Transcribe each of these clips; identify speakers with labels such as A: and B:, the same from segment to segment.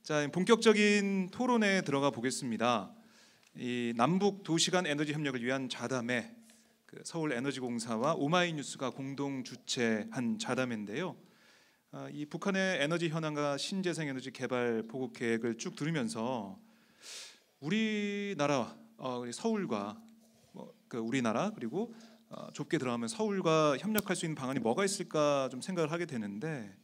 A: 자, 본격적인 토론에 들어가 보겠습니다. 이 남북 도시간 에너지 협력을 위한 자담회, 서울에너지공사와 오마이뉴스가 공동 주최한 자담회인데요. 이 북한의 에너지 현황과 신재생 에너지 개발 보급 계획을 쭉 들으면서 우리나라 서울과 우리나라 그리고 좁게 들어가면 서울과 협력할 수 있는 방안이 뭐가 있을까 좀 생각을 하게 되는데,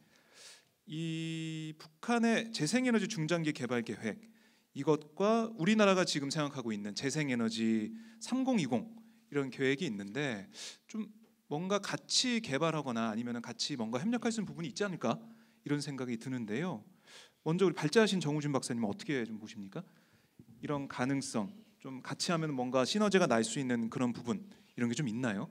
A: 이 북한의 재생에너지 중장기 개발 계획, 이것과 우리나라가 지금 생각하고 있는 재생에너지 3020 이런 계획이 있는데 좀 뭔가 같이 개발하거나 아니면 같이 뭔가 협력할 수 있는 부분이 있지 않을까 이런 생각이 드는데요. 먼저 우리 발제하신 정우진 박사님은 어떻게 좀 보십니까? 이런 가능성, 좀 같이 하면 뭔가 시너지가 날 수 있는 그런 부분 이런 게 좀 있나요?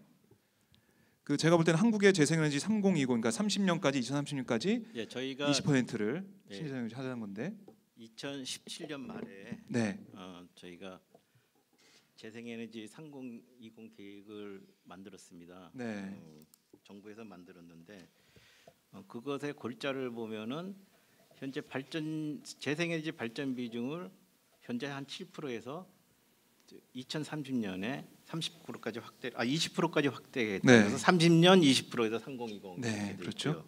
A: 제가 볼 때는 한국의 재생에너지 3020, 그러니까 30년까지 2030년까지
B: 예, 저희가
A: 20%를 신재생에너지 하자는 건데
B: 2017년 말에
A: 네.
B: 저희가 재생에너지 3020 계획을 만들었습니다.
A: 네.
B: 정부에서 만들었는데 그것의 골자를 보면은 현재 재생에너지 발전 비중을 현재 한 7%에서 2030년에 30%까지 20%까지 확대했다.
A: 네.
B: 그래서 30년 20%에서 3020
A: 네, 그렇죠.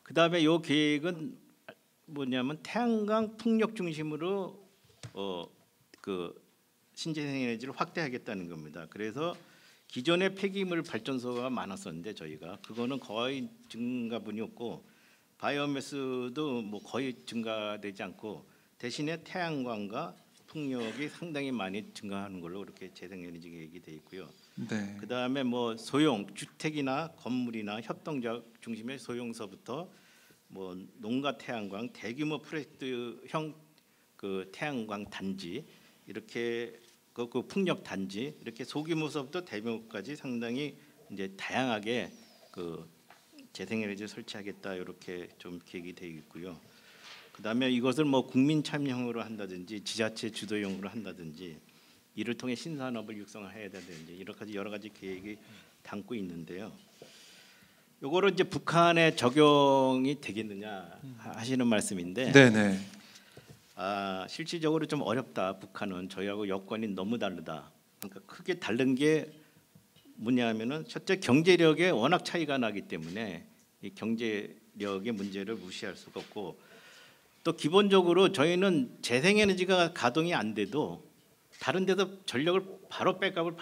B: 그다음에 이 계획은 뭐냐면 태양광 풍력 중심으로 신재생에너지를 확대하겠다는 겁니다. 그래서 기존의 폐기물 발전소가 많았었는데 저희가 그거는 거의 증가분이 없고 바이오매스도 뭐 거의 증가되지 않고 대신에 태양광과 풍력이 상당히 많이 증가하는 걸로 이렇게 재생에너지 계획이 돼 있고요.
A: 네.
B: 그다음에 뭐 소형 주택이나 건물이나 협동조합 중심의 소형서부터 뭐 농가 태양광, 대규모 프로젝트형 태양광 단지 이렇게 그 풍력 단지 이렇게 소규모서부터 대규모까지 상당히 이제 다양하게 재생에너지를 설치하겠다 이렇게 좀 계획이 되어 있고요. 그다음에 이것을 뭐 국민 참여형으로 한다든지 지자체 주도형으로 한다든지 이를 통해 신산업을 육성해야 되는지 여러 가지 계획이 담고 있는데요. 요거를 이제 북한에 적용이 되겠느냐 하시는 말씀인데,
A: 네네.
B: 실질적으로 좀 어렵다. 북한은 저희하고 여건이 너무 다르다. 그러니까 크게 다른 게 뭐냐면은 첫째 경제력에 워낙 차이가 나기 때문에 이 경제력의 문제를 무시할 수가 없고, 또 기본적으로 저희는 재생에너지가 가동이 안 돼도 다른 데서 전력을 바로 백업을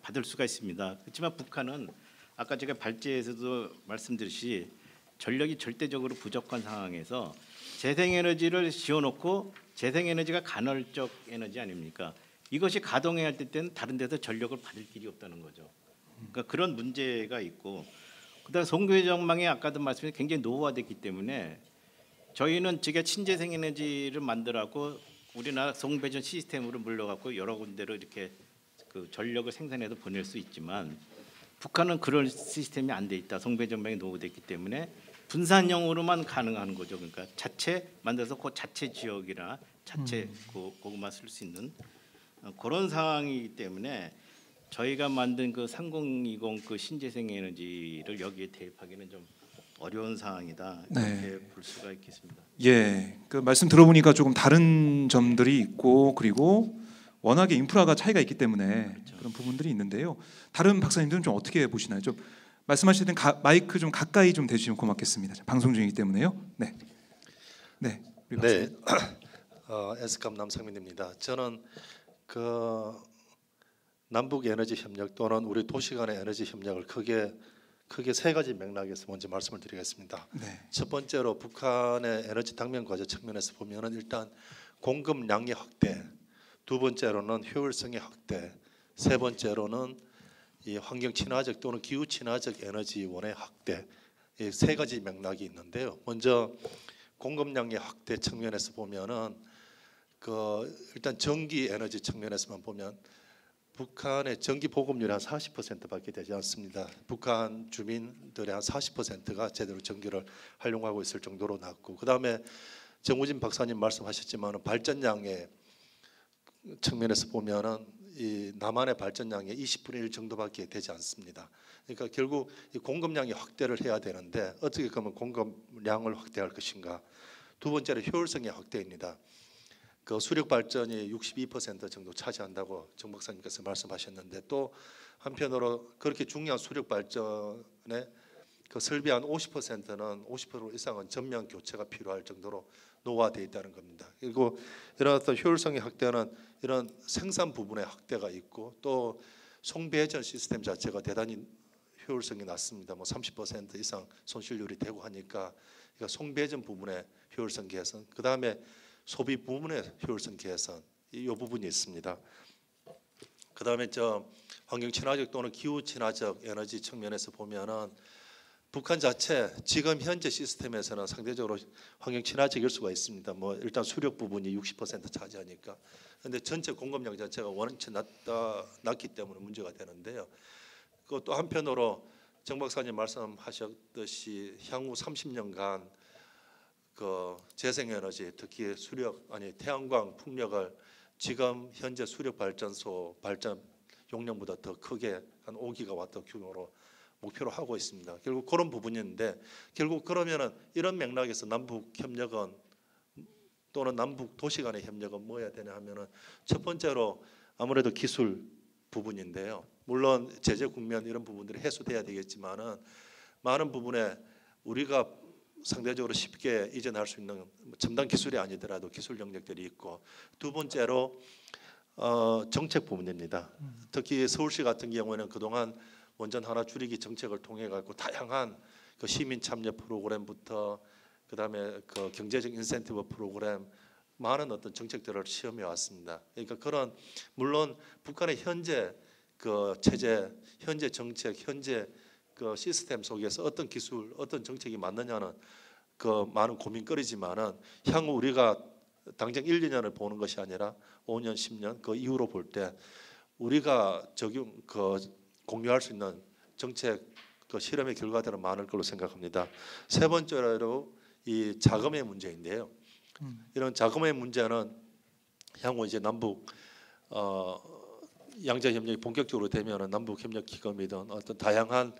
B: 받을 수가 있습니다. 그렇지만 북한은 아까 제가 발제에서도 말씀드렸듯이 전력이 절대적으로 부족한 상황에서 재생에너지를 지어놓고 재생에너지가 간헐적 에너지 아닙니까? 이것이 가동해야 할 때는 다른 데서 전력을 받을 길이 없다는 거죠. 그러니까 그런 문제가 있고, 그다음에 송교회 전망이 아까도 말씀드린 굉장히 노후화됐기 때문에 저희는 지금 신재생에너지를 만들어갖고 우리나라 송배전 시스템으로 물러갖고 여러 군데로 이렇게 전력을 생산해서 보낼 수 있지만 북한은 그런 시스템이 안 돼 있다. 송배전망이 노후됐기 때문에 분산형으로만 가능한 거죠. 그러니까 자체 만들어서 그 자체 지역이나 자체 그것만 쓸 수 있는 그런 상황이기 때문에 저희가 만든 3020 신재생에너지를 여기에 대입하기는 좀 어려운 상황이다 이렇게
A: 네.
B: 볼 수가 있겠습니다.
A: 예, 말씀 들어보니까 조금 다른 점들이 있고 그리고 워낙에 인프라가 차이가 있기 때문에
B: 그렇죠.
A: 그런 부분들이 있는데요. 다른 박사님들은 좀 어떻게 보시나요? 좀 말씀하실 땐 마이크 좀 가까이 좀 대주시면 고맙겠습니다. 방송 중이기 때문에요. 네, 네, 우리 박사님.
C: S컵 남상민입니다. 저는 남북 에너지 협력 또는 우리 도시 간의 에너지 협력을 크게 세 가지 맥락에서 먼저 말씀을 드리겠습니다.
A: 네.
C: 첫 번째로 북한의 에너지 당면 과제 측면에서 보면은 일단 공급량의 확대, 두 번째로는 효율성의 확대, 세 번째로는 이 환경 친화적 또는 기후 친화적 에너지원의 확대, 이 세 가지 맥락이 있는데요. 먼저 공급량의 확대 측면에서 보면은 일단 전기 에너지 측면에서만 보면 북한의 전기 보급률이 한 40%밖에 되지 않습니다. 북한 주민들의 한 40%가 제대로 전기를 활용하고 있을 정도로 낮고, 그다음에 정우진 박사님 말씀하셨지만 발전량의 측면에서 보면은 이 남한의 발전량의 20분의 1 정도밖에 되지 않습니다. 그러니까 결국 이 공급량의 확대를 해야 되는데 어떻게 그러면 공급량을 확대할 것인가? 두 번째로 효율성의 확대입니다. 그 수력 발전이 62% 정도 차지한다고 정 박사님께서 말씀하셨는데, 또 한편으로 그렇게 중요한 수력 발전에 그 설비 한 50%는 50% 이상은 전면 교체가 필요할 정도로 노후화되어 있다는 겁니다. 그리고 이런 어떤 효율성의 확대는 이런 생산 부분의 확대가 있고, 또 송배전 시스템 자체가 대단히 효율성이 낮습니다. 뭐 30% 이상 손실률이 되고 하니까, 그러니까 송배전 부분의 효율성 개선, 그 다음에 소비 부분의 효율성 개선, 이 부분이 있습니다. 그 다음에 저 환경 친화적 또는 기후 친화적 에너지 측면에서 보면은 북한 자체 지금 현재 시스템에서는 상대적으로 환경 친화적일 수가 있습니다. 뭐 일단 수력 부분이 60% 차지하니까. 그런데 전체 공급량 자체가 원체 낮기 때문에 문제가 되는데요. 또 한편으로 정 박사님 말씀하셨듯이 향후 30년간 그 재생에너지, 특히 수력 태양광, 풍력을 지금 현재 수력 발전소 발전 용량보다 더 크게 한 5기가와트 규모로 목표로 하고 있습니다. 결국 그런 부분인데, 결국 그러면은 이런 맥락에서 남북 협력은 또는 남북 도시 간의 협력은 뭐야 되냐 하면은, 첫 번째로 아무래도 기술 부분인데요. 물론 제재 국면 이런 부분들이 해소돼야 되겠지만은 많은 부분에 우리가 상대적으로 쉽게 이전할 수 있는 첨단 기술이 아니더라도 기술 영역들이 있고, 두 번째로 정책 부분입니다. 특히 서울시 같은 경우에는 그동안 원전 하나 줄이기 정책을 통해 갖고 다양한 그 시민 참여 프로그램부터 그다음에 그 경제적 인센티브 프로그램, 많은 어떤 정책들을 시험해 왔습니다. 그러니까 그런, 물론 북한의 현재 그 체제, 현재 정책, 현재 그 시스템 속에서 어떤 기술, 어떤 정책이 맞느냐는 그 많은 고민거리지만은, 향후 우리가 당장 1, 2년을 보는 것이 아니라 5년, 10년 그 이후로 볼 때 우리가 적용 공유할 수 있는 정책 그 실험의 결과들은 많을 걸로 생각합니다. 세 번째로 이 자금의 문제인데요. 이런 자금의 문제는 향후 이제 남북 양자 협력이 본격적으로 되면은 남북 협력 기금이든 어떤 다양한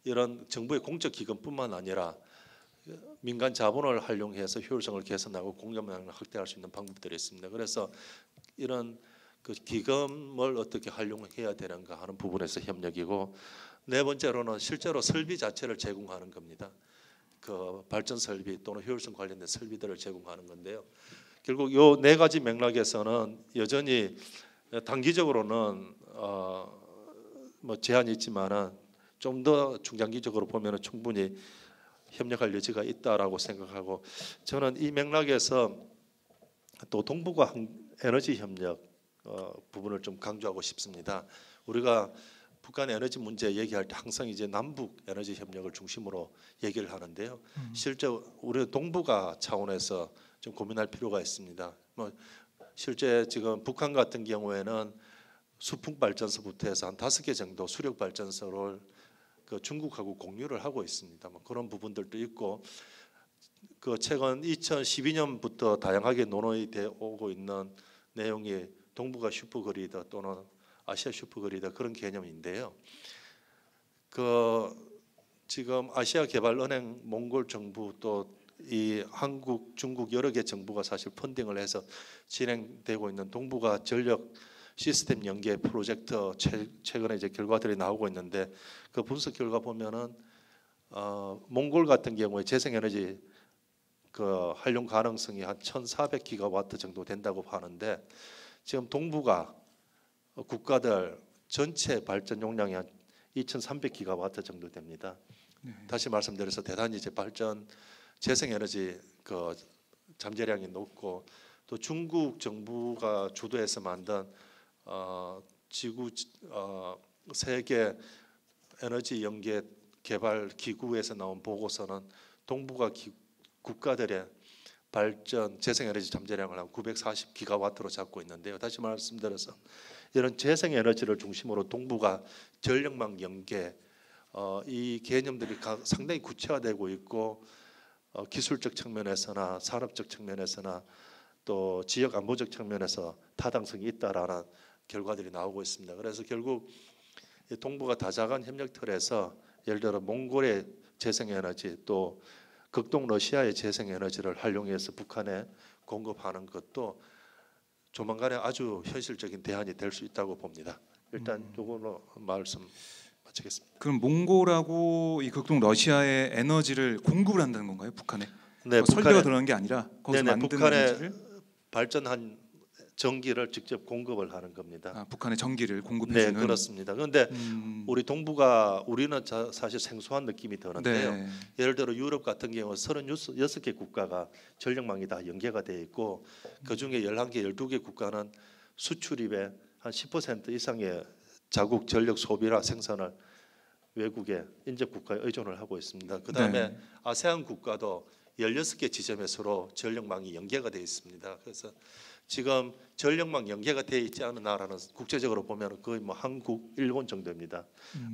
C: 이런 정부의 공적 기금뿐만 아니라 민간 자본을 활용해서 효율성을 개선하고 공급량을 확대할 수 있는 방법들이 있습니다. 그래서 이런 그 기금을 어떻게 활용해야 되는가 하는 부분에서 협력이고, 네 번째로는 실제로 설비 자체를 제공하는 겁니다. 그 발전 설비 또는 효율성 관련된 설비들을 제공하는 건데요. 결국 요 네 가지 맥락에서는 여전히 단기적으로는 뭐 제한이 있지만은 좀 더 중장기적으로 보면은 충분히 협력할 여지가 있다라고 생각하고, 저는 이 맥락에서 또 동북아 에너지 협력 부분을 좀 강조하고 싶습니다. 우리가 북한 에너지 문제 얘기할 때 항상 이제 남북 에너지 협력을 중심으로 얘기를 하는데요. 실제 우리 동북아 차원에서 좀 고민할 필요가 있습니다. 뭐 실제 지금 북한 같은 경우에는 수풍 발전소부터 해서 한 5개 정도 수력 발전소를 그 중국하고 공유를 하고 있습니다. 뭐 그런 부분들도 있고, 그 최근 2012년부터 다양하게 논의되어 오고 있는 내용이 동북아 슈퍼그리드 또는 아시아 슈퍼그리드 그런 개념인데요. 그 지금 아시아개발은행, 몽골 정부 또 이 한국, 중국 여러 개 정부가 사실 펀딩을 해서 진행되고 있는 동북아 전력 시스템 연계 프로젝트 최근에 이제 결과들이 나오고 있는데, 그 분석 결과 보면은 몽골 같은 경우에 재생에너지 그 활용 가능성이 한 1,400기가와트 정도 된다고 하는데, 지금 동북아 국가들 전체 발전 용량이 한 2,300기가와트 정도 됩니다.
A: 네.
C: 다시 말씀드려서 대단히 이제 발전 재생에너지 그 잠재량이 높고, 또 중국 정부가 주도해서 만든 지구 세계 에너지 연계 개발 기구에서 나온 보고서는 동북아 국가들의 발전 재생에너지 잠재량을 한 940기가와트로 잡고 있는데요. 다시 말씀드려서 이런 재생에너지를 중심으로 동북아 전력망 연계 이 개념들이 상당히 구체화되고 있고, 기술적 측면에서나 산업적 측면에서나 또 지역 안보적 측면에서 타당성이 있다라는 결과들이 나오고 있습니다. 그래서 결국 동북아 다자간 협력 틀에서 예를 들어 몽골의 재생에너지, 또 극동 러시아의 재생 에너지를 활용해서 북한에 공급하는 것도 조만간에 아주 현실적인 대안이 될 수 있다고 봅니다. 일단 이걸로 말씀 마치겠습니다.
A: 그럼 몽골하고 이 극동 러시아의 에너지를 공급을 한다는 건가요? 북한에?
C: 네,
A: 설비가 들어간 게 아니라 거기서
C: 네네,
A: 만든
C: 북한에
A: 에너지를
C: 발전한 전기를 직접 공급을 하는 겁니다.
A: 북한의 전기를
C: 네,
A: 공급해주는.
C: 그렇습니다. 그런데 우리 동북아 우리는 사실 생소한 느낌이 드는데요.
A: 네.
C: 예를 들어 유럽 같은 경우 36개 국가가 전력망이 다 연계가 돼 있고 그중에 11개, 12개 국가는 수출입의 한 10% 이상의 자국 전력 소비라 생산을 외국의 인접 국가에 의존을 하고 있습니다. 그다음에
A: 네.
C: 아세안 국가도 16개 지점에서로 전력망이 연계가 돼 있습니다. 그래서 지금 전력망 연계가 돼 있지 않은 나라는 국제적으로 보면 거의 뭐 한국, 일본 정도입니다.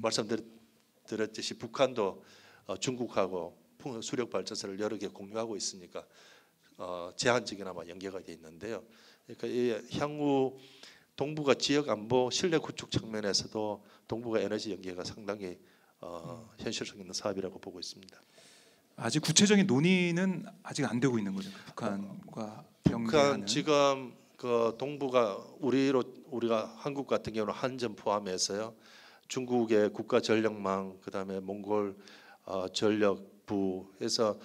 C: 말씀드렸듯이 북한도 중국하고 수력 발전소를 여러 개 공유하고 있으니까 제한적이나마 연계가 돼 있는데요. 그러니까 이 향후 동북아 지역 안보 신뢰 구축 측면에서도 동북아 에너지 연계가 상당히 현실성 있는 사업이라고 보고 있습니다.
A: 아직 구체적인 논의는 아직 안 되고 있는 거죠. 북한과 연계하는.
C: 북한 지금 그 동북아 우리가 한국 같은 경우는 한전 포함해서요. 중국의 국가 전력망 그다음에 몽골 전력부에서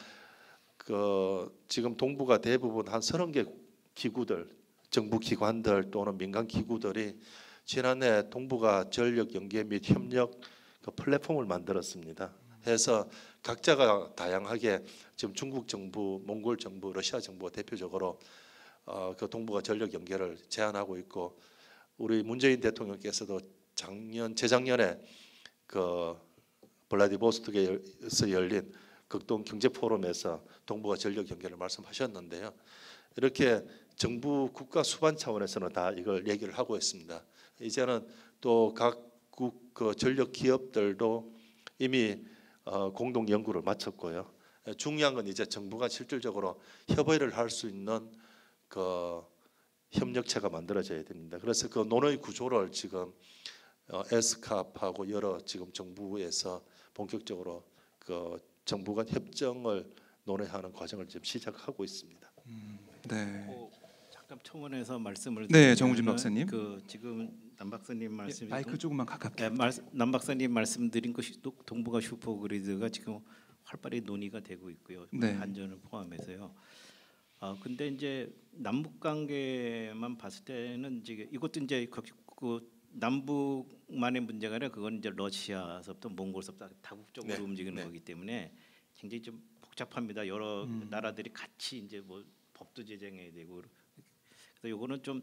C: 그 지금 동북아 대부분 한 30개 기구들 정부 기관들 또는 민간 기구들이 지난해 동북아 전력 연계 및 협력 그 플랫폼을 만들었습니다. 해서 각자가 다양하게 지금 중국 정부, 몽골 정부, 러시아 정부가 대표적으로 그 동북아 전력 연계를 제안하고 있고 우리 문재인 대통령께서도 재작년에 그 블라디보스톡에서 열린 극동 경제 포럼에서 동북아 전력 연계를 말씀하셨는데요. 이렇게 정부 국가 수반 차원에서는 다 이걸 얘기를 하고 있습니다. 이제는 또 각국 그 전력 기업들도 이미 공동 연구를 마쳤고요. 중요한 건 이제 정부가 실질적으로 협의를 할 수 있는 그 협력체가 만들어져야 됩니다. 그래서 그 논의 구조를 지금 에스캅하고 여러 지금 정부에서 본격적으로 그 정부 간 협정을 논의하는 과정을 지금 시작하고 있습니다.
A: 네.
B: 잠깐 첨언해서 말씀을
A: 네, 정우진 박사님.
B: 그 지금 남 박사님 말씀이
A: 마이크 조금만 가깝게.
B: 남 박사님 말씀드린 것이 동북아 슈퍼그리드가 지금 활발히 논의가 되고 있고요.
A: 네.
B: 한전을 포함해서요. 근데 이제 남북 관계만 봤을 때는 이제 이것도 이제 그 남북만의 문제가 아니라 그건 이제 러시아서부터 몽골서부터 다국적으로
C: 네,
B: 움직이는
C: 네.
B: 거기 때문에 굉장히 좀 복잡합니다. 여러 나라들이 같이 이제 뭐 법도 제정해야 되고 그래서 요거는 좀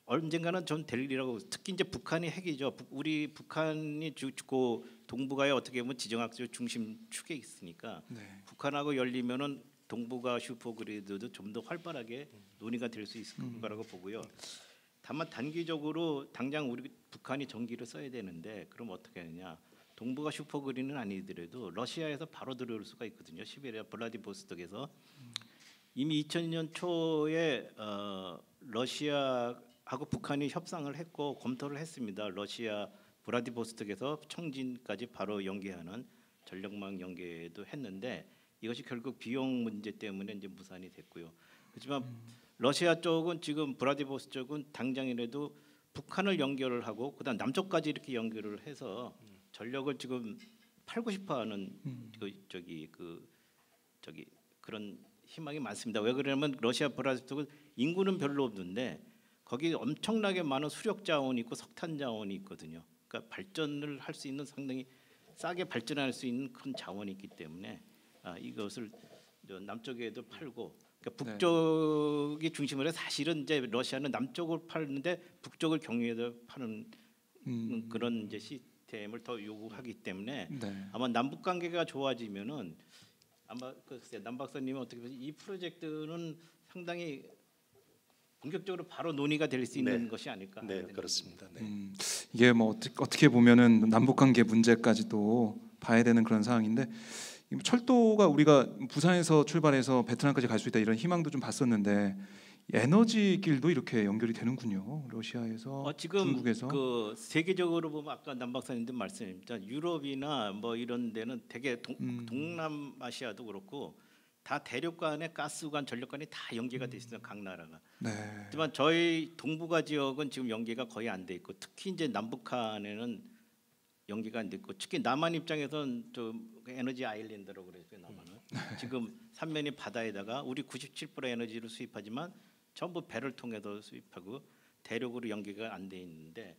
B: 언젠가는 좀 될 일이라고 특히 이제 북한이 핵이죠. 우리 북한이 주고 동북아에 어떻게 보면 지정학적 중심 축에 있으니까
A: 네.
B: 북한하고 열리면은 동북아 슈퍼그리드도 좀 더 활발하게 논의가 될 수 있을 거라고 보고요. 다만 단기적으로 당장 우리 북한이 전기를 써야 되는데 그럼 어떻게 하느냐? 동북아 슈퍼그리드는 아니더라도 러시아에서 바로 들어올 수가 있거든요. 시베리아 블라디보스톡에서 이미 2000년 초에 러시아하고 북한이 협상을 했고 검토를 했습니다. 러시아 블라디보스톡에서 청진까지 바로 연계하는 전력망 연계도 했는데 이것이 결국 비용 문제 때문에 이제 무산이 됐고요. 하지만 러시아 쪽은 지금 블라디보스톡 쪽은 당장이라도 북한을 연결을 하고 그다음 남쪽까지 이렇게 연결을 해서 전력을 지금 팔고 싶어하는 그런 희망이 많습니다. 왜 그러냐면 러시아 블라디보스톡은 인구는 별로 없는데 거기 엄청나게 많은 수력 자원이 있고 석탄 자원이 있거든요. 그러니까 발전을 할 수 있는 상당히 싸게 발전할 수 있는 큰 자원이 있기 때문에 이것을 남쪽에도 팔고 그러니까 북쪽이 중심으로 사실은 이제 러시아는 남쪽을 파는데 북쪽을 경유해서 파는 그런 이제 시스템을 더 요구하기 때문에
A: 네.
B: 아마 남북 관계가 좋아지면은 아마 글쎄 남 박사님은 어떻게 보세요? 이 프로젝트는 상당히 본격적으로 바로 논의가 될 수 있는
C: 네.
B: 것이 아닐까.
C: 네, 그렇습니다. 네.
A: 이게 뭐 어떻게 보면은 남북 관계 문제까지도 봐야 되는 그런 상황인데 철도가 우리가 부산에서 출발해서 베트남까지 갈 수 있다 이런 희망도 좀 봤었는데 에너지 길도 이렇게 연결이 되는군요. 러시아에서
B: 지금
A: 중국에서.
B: 그 세계적으로 보면 아까 남 박사님도 말씀했지만 유럽이나 뭐 이런 데는 되게 동남아시아도 그렇고 다 대륙간에 가스관, 전력관이 다 연계가 돼 있어요. 각 나라가.
A: 네.
B: 하지만 저희 동북아 지역은 지금 연계가 거의 안 돼 있고 특히 이제 남북한에는 연계가 안 돼 있고 특히 남한 입장에서는 좀 에너지 아일랜드라고 그랬어요. 남한은 지금 삼면이 바다에다가 우리 97% 에너지를 수입하지만 전부 배를 통해서 수입하고 대륙으로 연계가 안 돼 있는데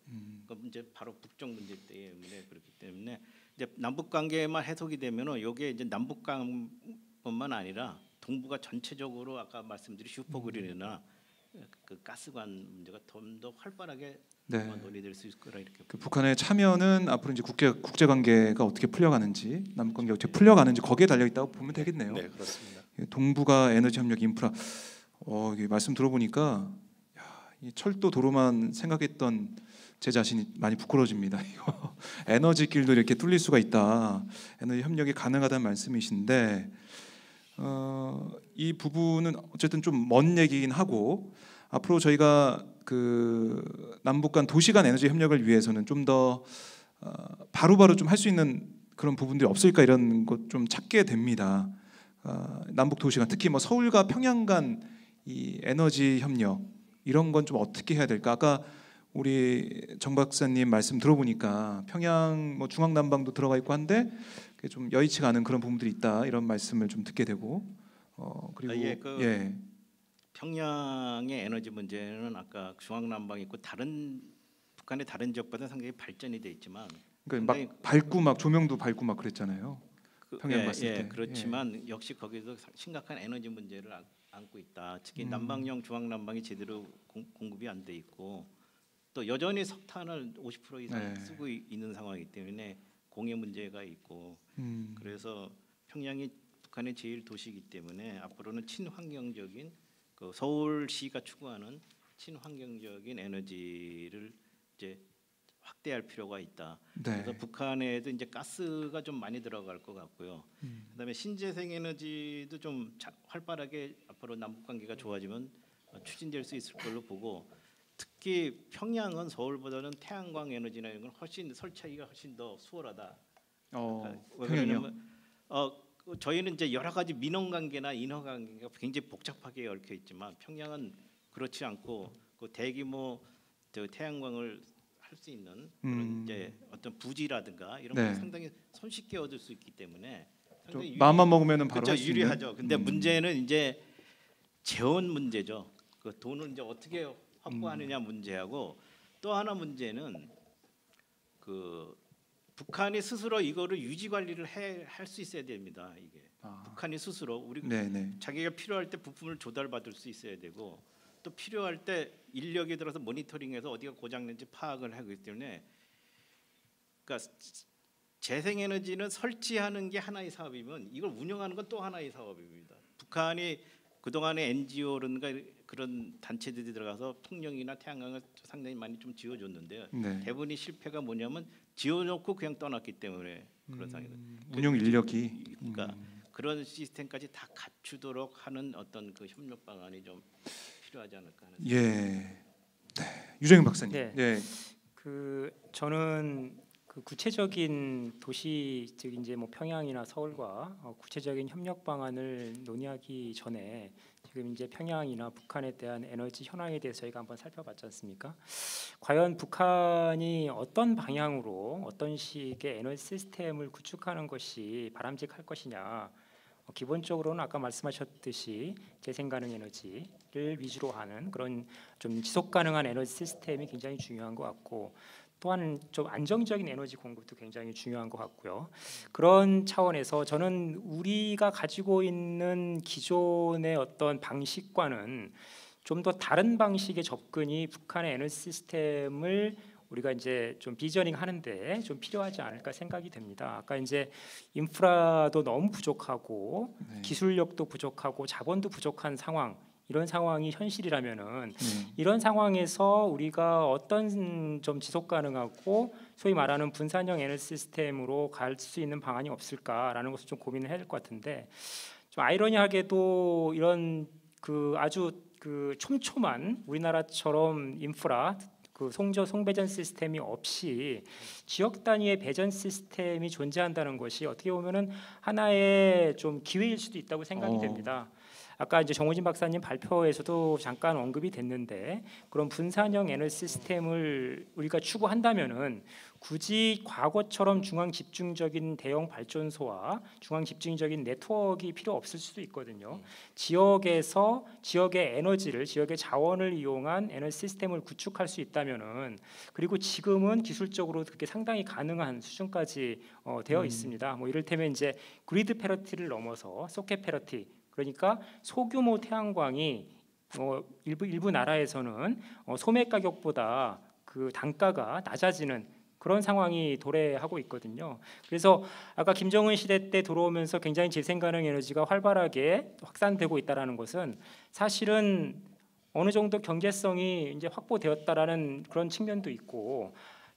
B: 그 이제 바로 북쪽 문제 때문에 그렇기 때문에 이제 남북 관계만 해석이 되면은 이게 이제 남북간뿐만 아니라 동북아 전체적으로 아까 말씀드린 슈퍼그릴이나 그 가스관 문제가 좀 더 활발하게
A: 네.
B: 논의될 수 있을 거라 이렇게.
A: 그 북한의 참여는 앞으로 이제 국제 관계가 어떻게 풀려가는지, 남북 관계가 어떻게 풀려가는지 거기에 달려 있다고 보면 되겠네요.
C: 네, 그렇습니다.
A: 동북아 에너지 협력 인프라. 이게 말씀 들어보니까 이 철도 도로만 생각했던 제 자신이 많이 부끄러워집니다. 이거 에너지 길도 이렇게 뚫릴 수가 있다. 에너지 협력이 가능하다는 말씀이신데 이 부분은 어쨌든 좀 먼 얘기긴 하고 앞으로 저희가 그 남북 간 도시 간 에너지 협력을 위해서는 좀 더 바로바로 좀 할 수 있는 그런 부분들이 없을까 이런 것 좀 찾게 됩니다. 남북 도시 간 특히 뭐 서울과 평양 간 이 에너지 협력 이런 건 좀 어떻게 해야 될까? 아까 우리 정 박사님 말씀 들어보니까 평양 뭐 중앙 난방도 들어가 있고 한데 그게 좀 여의치가 않은 그런 부분들이 있다 이런 말씀을 좀 듣게 되고 그리고
B: 평양의 에너지 문제는 아까 중앙 난방이 있고 다른 북한의 다른 지역보다 상당히 발전이 돼 있지만
A: 그러니까 막 밝고 막 조명도 밝고 막 그랬잖아요. 평양 갔을 때.
B: 그렇지만 역시 거기서 심각한 에너지 문제를 안고 있다. 특히 난방용 중앙 난방이 제대로 공급이 안 돼 있고 또 여전히 석탄을 50% 이상 쓰고 있는 상황이기 때문에 공해 문제가 있고 그래서 평양이 북한의 제일 도시이기 때문에 앞으로는 친환경적인 그 서울시가 추구하는 친환경적인 에너지를 이제 확대할 필요가 있다.
A: 네.
B: 그래서 북한에도 이제 가스가 좀 많이 들어갈 것 같고요. 그다음에 신재생 에너지도 좀 활발하게 앞으로 남북 관계가 좋아지면 추진될 수 있을 걸로 보고 특히 평양은 서울보다는 태양광 에너지나 이런 건 훨씬 설치하기가 훨씬 더 수월하다.
A: 평양요?
B: 저희는 이제 여러 가지 민원 관계나 인허 관계가 굉장히 복잡하게 얽혀 있지만 평양은 그렇지 않고 그 대규모 태양광을 할 수 있는 그런 이제 어떤 부지라든가 이런 걸 상당히 손쉽게 얻을 수 있기 때문에
A: 마음만 먹으면은 바로
B: 그렇죠,
A: 할 수 있는.
B: 유리하죠. 근데 문제는 이제 재원 문제죠. 그 돈을 이제 어떻게 확보하느냐 문제하고 또 하나 문제는 그 북한이 스스로 이거를 유지 관리를 할 수 있어야 됩니다. 이게 북한이 스스로 우리 자기가 필요할 때 부품을 조달받을 수 있어야 되고 또 필요할 때 인력이 들어서 모니터링해서 어디가 고장난지 파악을 하기 때문에 그러니까 재생에너지는 설치하는 게 하나의 사업이면 이걸 운영하는 건 또 하나의 사업입니다. 북한이 그동안에 NGO라든가 그런 단체들이 들어가서 풍력이나 태양광을 상당히 많이 좀 지어줬는데요. 대부분이 실패가 뭐냐면 지어놓고 그냥 떠났기 때문에 그런 상황이에요.
A: 운영 인력이
B: 그러니까 그런 시스템까지 다 갖추도록 하는 어떤 그 협력 방안이 좀 필요하지 않을까 하는.
A: 유정인 박사님.
D: 네. 그 저는 그 구체적인 도시 즉 이제 뭐 평양이나 서울과 구체적인 협력 방안을 논의하기 전에 지금 이제 평양이나 북한에 대한 에너지 현황에 대해서 저희가 한번 살펴봤지 않습니까? 과연 북한이 어떤 방향으로 어떤 식의 에너지 시스템을 구축하는 것이 바람직할 것이냐? 기본적으로는 아까 말씀하셨듯이 재생 가능 에너지를 위주로 하는 그런 좀 지속 가능한 에너지 시스템이 굉장히 중요한 것 같고 또한 좀 안정적인 에너지 공급도 굉장히 중요한 것 같고요. 그런 차원에서 저는 우리가 가지고 있는 기존의 어떤 방식과는 좀 더 다른 방식의 접근이 북한의 에너지 시스템을 우리가 이제 좀 비저닝 하는데 좀 필요하지 않을까 생각이 됩니다. 아까 이제 인프라도 너무 부족하고 기술력도 부족하고 자본도 부족한 상황, 이런 상황이 현실이라면은 이런 상황에서 우리가 어떤 좀 지속 가능하고 소위 말하는 분산형 에너지 시스템으로 갈 수 있는 방안이 없을까라는 것을 좀 고민을 해야 될 것 같은데 좀 아이러니하게도 이런 그 아주 그 촘촘한 우리나라처럼 인프라 그 송배전 시스템이 없이 지역 단위의 배전 시스템이 존재한다는 것이 어떻게 보면은 하나의 좀 기회일 수도 있다고 생각이 됩니다. 아까 이제 정호진 박사님 발표에서도 잠깐 언급이 됐는데 그런 분산형 에너지 시스템을 우리가 추구한다면은 굳이 과거처럼 중앙 집중적인 대형 발전소와 중앙 집중적인 네트워크가 필요 없을 수도 있거든요. 지역에서 지역의 에너지를 지역의 자원을 이용한 에너지 시스템을 구축할 수 있다면은 그리고 지금은 기술적으로 그렇게 상당히 가능한 수준까지 되어 있습니다. 뭐 이를테면 이제 그리드 패러티를 넘어서 소켓 패러티 그러니까 소규모 태양광이 일부 나라에서는 소매 가격보다 그 단가가 낮아지는 그런 상황이 도래하고 있거든요. 그래서 아까 김정은 시대 때 들어오면서 굉장히 재생가능 에너지가 활발하게 확산되고 있다라는 것은 사실은 어느 정도 경제성이 이제 확보되었다라는 그런 측면도 있고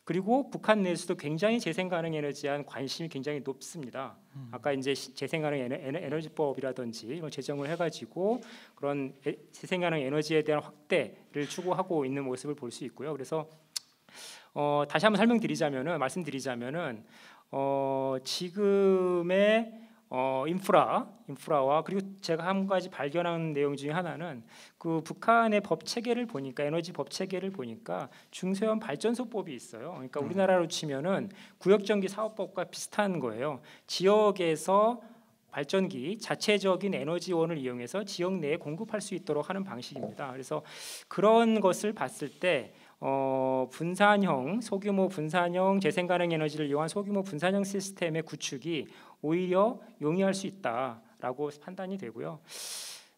D: 그리고 북한 내에서도 굉장히 재생가능 에너지에 대한 관심이 굉장히 높습니다. 아까 이제 재생가능 에너지법이라든지 이런 제정을 해가지고 그런 재생가능 에너지에 대한 확대를 추구하고 있는 모습을 볼 수 있고요. 그래서 다시 한번 말씀드리자면은 지금의 인프라와 그리고 제가 한 가지 발견한 내용 중에 하나는 그 북한의 법 체계를 보니까 에너지 법 체계를 보니까 중소형 발전소법이 있어요. 그러니까 우리나라로 치면은 구역전기 사업법과 비슷한 거예요. 지역에서 발전기 자체적인 에너지원을 이용해서 지역 내에 공급할 수 있도록 하는 방식입니다. 그래서 그런 것을 봤을 때 소규모 분산형 재생가능 에너지를 이용한 소규모 분산형 시스템의 구축이 오히려 용이할 수 있다라고 판단이 되고요.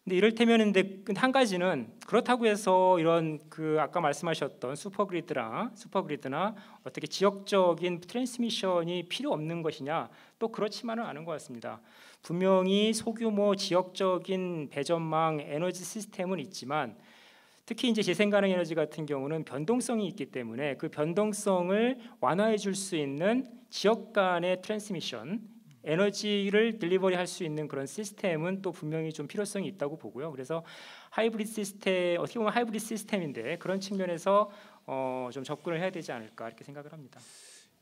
D: 근데 이를테면 한 가지는 그렇다고 해서 이런 그 아까 말씀하셨던 슈퍼그리드나 어떻게 지역적인 트랜스미션이 필요 없는 것이냐 또 그렇지만은 않은 것 같습니다. 분명히 소규모 지역적인 배전망 에너지 시스템은 있지만 특히 이제 재생가능 에너지 같은 경우는 변동성이 있기 때문에 그 변동성을 완화해 줄 수 있는 지역 간의 트랜스미션 에너지를 딜리버리 할 수 있는 그런 시스템은 또 분명히 좀 필요성이 있다고 보고요. 그래서 하이브리드 시스템 어떻게 보면 하이브리드 시스템인데 그런 측면에서 좀 접근을 해야 되지 않을까 이렇게 생각을 합니다.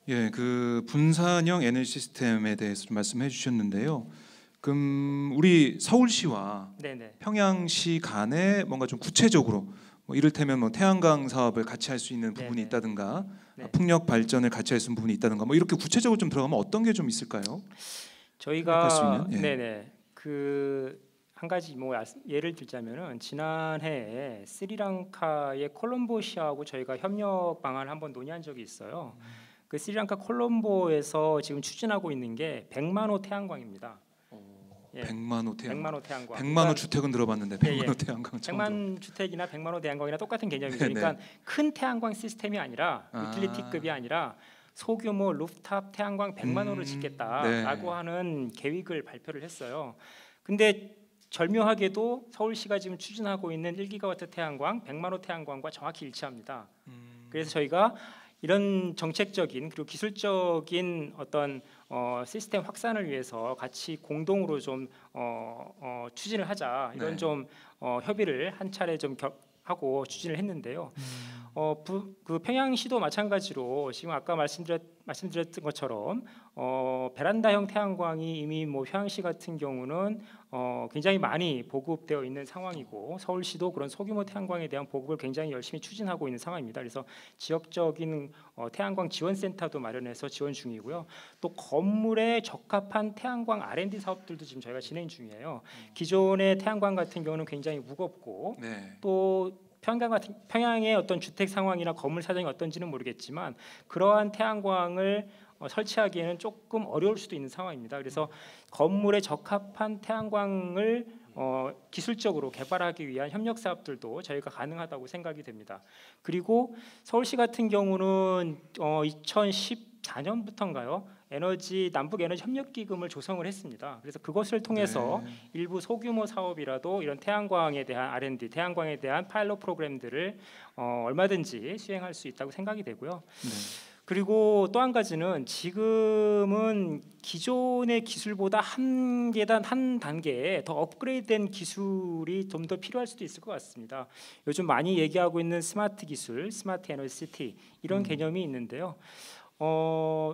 A: 예, 그 분산형 에너지 시스템에 대해서 좀 말씀해 주셨는데요. 그럼 우리 서울시와
D: 네네.
A: 평양시 간에 뭔가 좀 구체적으로 뭐 이를테면 뭐 태양광 사업을 같이 할 수 있는 부분이
D: 네네.
A: 있다든가
D: 네.
A: 풍력 발전을 같이 할 수 있는 부분이 있다든가 뭐 이렇게 구체적으로 좀 들어가면 어떤 게 좀 있을까요? 생각할 수
D: 저희가
A: 있는? 예.
D: 네네 그 한 가지 뭐 예를 들자면은 지난해에 스리랑카의 콜롬보시하고 저희가 협력 방안을 한번 논의한 적이 있어요. 그 스리랑카 콜롬보에서 지금 추진하고 있는 게 100만 호 태양광입니다. 예.
A: 100만 호 태양광.
D: 100만 호 태양광.
A: 100만 호 주택은 들어봤는데 100만 호 태양광 처음 들어.
D: 100만 주택이나 100만 호 태양광이나 똑같은 개념이죠.
A: 네네.
D: 그러니까 큰 태양광 시스템이 아니라 유틸리티급이 아니라 소규모 루프탑 태양광 100만 호를 짓겠다라고
A: 네.
D: 하는 계획을 발표를 했어요. 근데 절묘하게도 서울시가 지금 추진하고 있는 1기가와트 태양광 100만 호 태양광과 정확히 일치합니다. 그래서 저희가 이런 정책적인 그리고 기술적인 어떤 시스템 확산을 위해서 같이 공동으로 좀 추진을 하자 이런
A: 네.
D: 좀 협의를 한 차례 좀 하고 추진을 했는데요. 그 평양시도 마찬가지로 지금 아까 말씀드렸던 것처럼 베란다형 태양광이 이미 뭐 평양시 같은 경우는 굉장히 많이 보급되어 있는 상황이고 서울시도 그런 소규모 태양광에 대한 보급을 굉장히 열심히 추진하고 있는 상황입니다. 그래서 지역적인 태양광 지원센터도 마련해서 지원 중이고요. 또 건물에 적합한 태양광 R&D 사업들도 지금 저희가 진행 중이에요. 기존의 태양광 같은 경우는 굉장히 무겁고
A: 네.
D: 또 평양의 어떤 주택 상황이나 건물 사정이 어떤지는 모르겠지만 그러한 태양광을 설치하기에는 조금 어려울 수도 있는 상황입니다. 그래서 건물에 적합한 태양광을 기술적으로 개발하기 위한 협력 사업들도 저희가 가능하다고 생각이 됩니다. 그리고 서울시 같은 경우는 2014년부터인가요? 남북 에너지 협력 기금을 조성을 했습니다. 그래서 그것을 통해서
A: 네.
D: 일부 소규모 사업이라도 이런 태양광에 대한 R&D, 태양광에 대한 파일럿 프로그램들을 얼마든지 수행할 수 있다고 생각이 되고요.
A: 네.
D: 그리고 또 한 가지는 지금은 기존의 기술보다 한 계단 한 단계 더 업그레이드된 기술이 좀 더 필요할 수도 있을 것 같습니다. 요즘 많이 얘기하고 있는 스마트 기술, 스마트 에너지시티 이런 개념이 있는데요.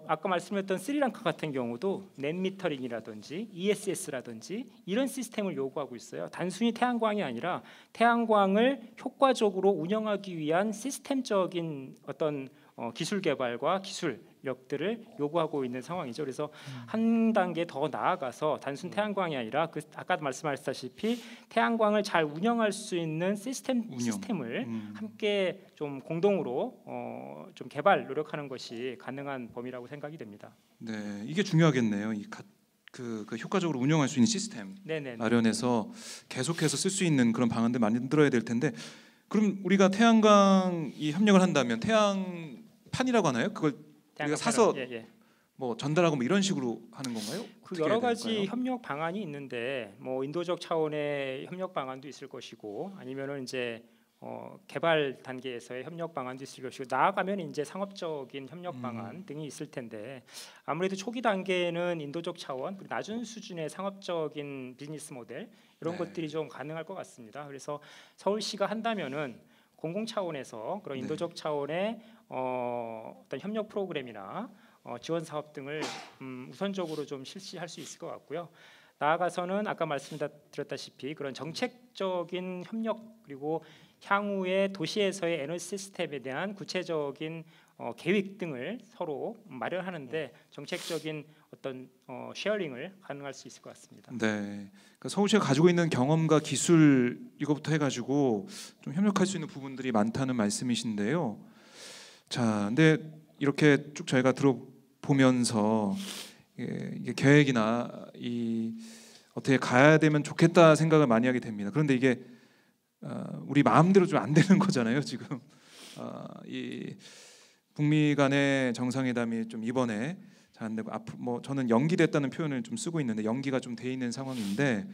D: 아까 말씀드렸던 스리랑카 같은 경우도 넷미터링이라든지 ESS라든지 이런 시스템을 요구하고 있어요. 단순히 태양광이 아니라 태양광을 효과적으로 운영하기 위한 시스템적인 어떤 기술 개발과 기술력들을 요구하고 있는 상황이죠. 그래서 한 단계 더 나아가서 단순 태양광이 아니라 아까도 말씀하셨다시피 태양광을 잘 운영할 수 있는 시스템을 함께 좀 공동으로 좀 개발 노력하는 것이 가능한 범위라고 생각이 됩니다.
A: 네, 이게 중요하겠네요. 그 효과적으로 운영할 수 있는 시스템
D: 네네.
A: 마련해서 계속해서 쓸 수 있는 그런 방안들 만들어야 될 텐데, 그럼 우리가 태양광이 협력을 한다면 태양판이라고 하나요? 그걸 우리가 사서 뭐 전달하고 뭐 이런 식으로 하는 건가요?
D: 그 여러 가지 협력 방안이 있는데 뭐 인도적 차원의 협력 방안도 있을 것이고 아니면은 이제 개발 단계에서의 협력 방안도 있을 것이고 나아가면 이제 상업적인 협력 방안 등이 있을 텐데 아무래도 초기 단계는 인도적 차원 그리고 낮은 수준의 상업적인 비즈니스 모델 이런 것들이 좀 가능할 것 같습니다. 그래서 서울시가 한다면은 공공 차원에서 그런 인도적 차원의 어떤 협력 프로그램이나 지원 사업 등을 우선적으로 좀 실시할 수 있을 것 같고요. 나아가서는 아까 말씀드렸다시피 그런 정책적인 협력 그리고 향후의 도시에서의 에너지 시스템에 대한 구체적인 계획 등을 서로 마련하는데 정책적인 어떤 쉐어링을 가능할 수 있을 것 같습니다.
A: 네, 그러니까 서울시가 가지고 있는 경험과 기술 이것부터 해가지고 좀 협력할 수 있는 부분들이 많다는 말씀이신데요. 자, 근데 이렇게 쭉 저희가 들어보면서 이게 계획이나 어떻게 가야 되면 좋겠다 생각을 많이 하게 됩니다. 그런데 이게 우리 마음대로 좀 안 되는 거잖아요. 지금 이 북미 간의 정상회담이 좀 이번에 잘 안 되고 앞으로 뭐 저는 연기됐다는 표현을 좀 쓰고 있는데 연기가 좀 돼 있는 상황인데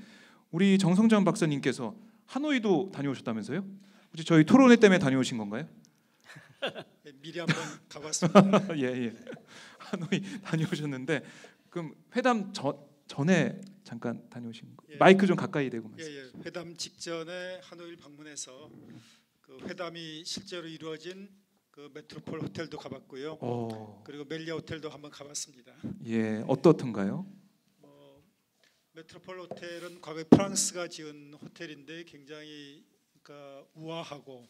A: 우리 정성장 박사님께서 하노이도 다녀오셨다면서요? 혹시 저희 토론회 때문에 다녀오신 건가요?
E: 미리 한번 가봤습니다.
A: 예. 하노이 다녀오셨는데 그럼 회담 전에 잠깐 다녀오신 거. 마이크 좀 가까이 대고 말씀.
E: 회담 직전에 하노이를 방문해서 그 회담이 실제로 이루어진 그 메트로폴 호텔도 가봤고요. 그리고 멜리아 호텔도 한번 가봤습니다.
A: 예, 어떻던가요?
E: 메트로폴 호텔은 과거에 프랑스가 지은 호텔인데 굉장히 그러니까 우아하고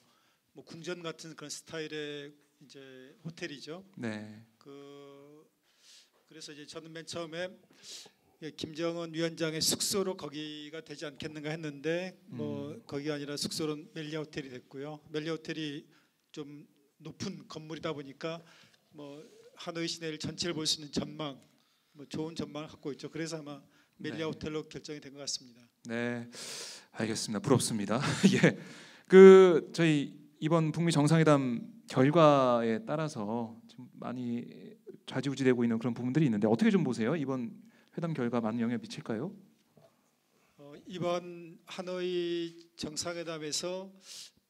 E: 뭐 궁전 같은 그런 스타일의 이제 호텔이죠.
A: 네.
E: 그래서 이제 저는 맨 처음에 김정은 위원장의 숙소로 거기가 되지 않겠는가 했는데 뭐 거기가 아니라 숙소로 멜리아 호텔이 됐고요. 멜리아 호텔이 좀 높은 건물이다 보니까 뭐 하노이 시내를 전체를 볼 수 있는 전망, 뭐 좋은 전망을 갖고 있죠. 그래서 아마 멜리아 호텔로 결정이 된 것 같습니다.
A: 네, 알겠습니다. 부럽습니다. 예, 그 저희 이번 북미 정상회담 결과에 따라서 지금 많이 좌지우지되고 있는 그런 부분들이 있는데 어떻게 좀 보세요? 이번 회담 결과 많은 영향을 미칠까요?
E: 이번 하노이 정상회담에서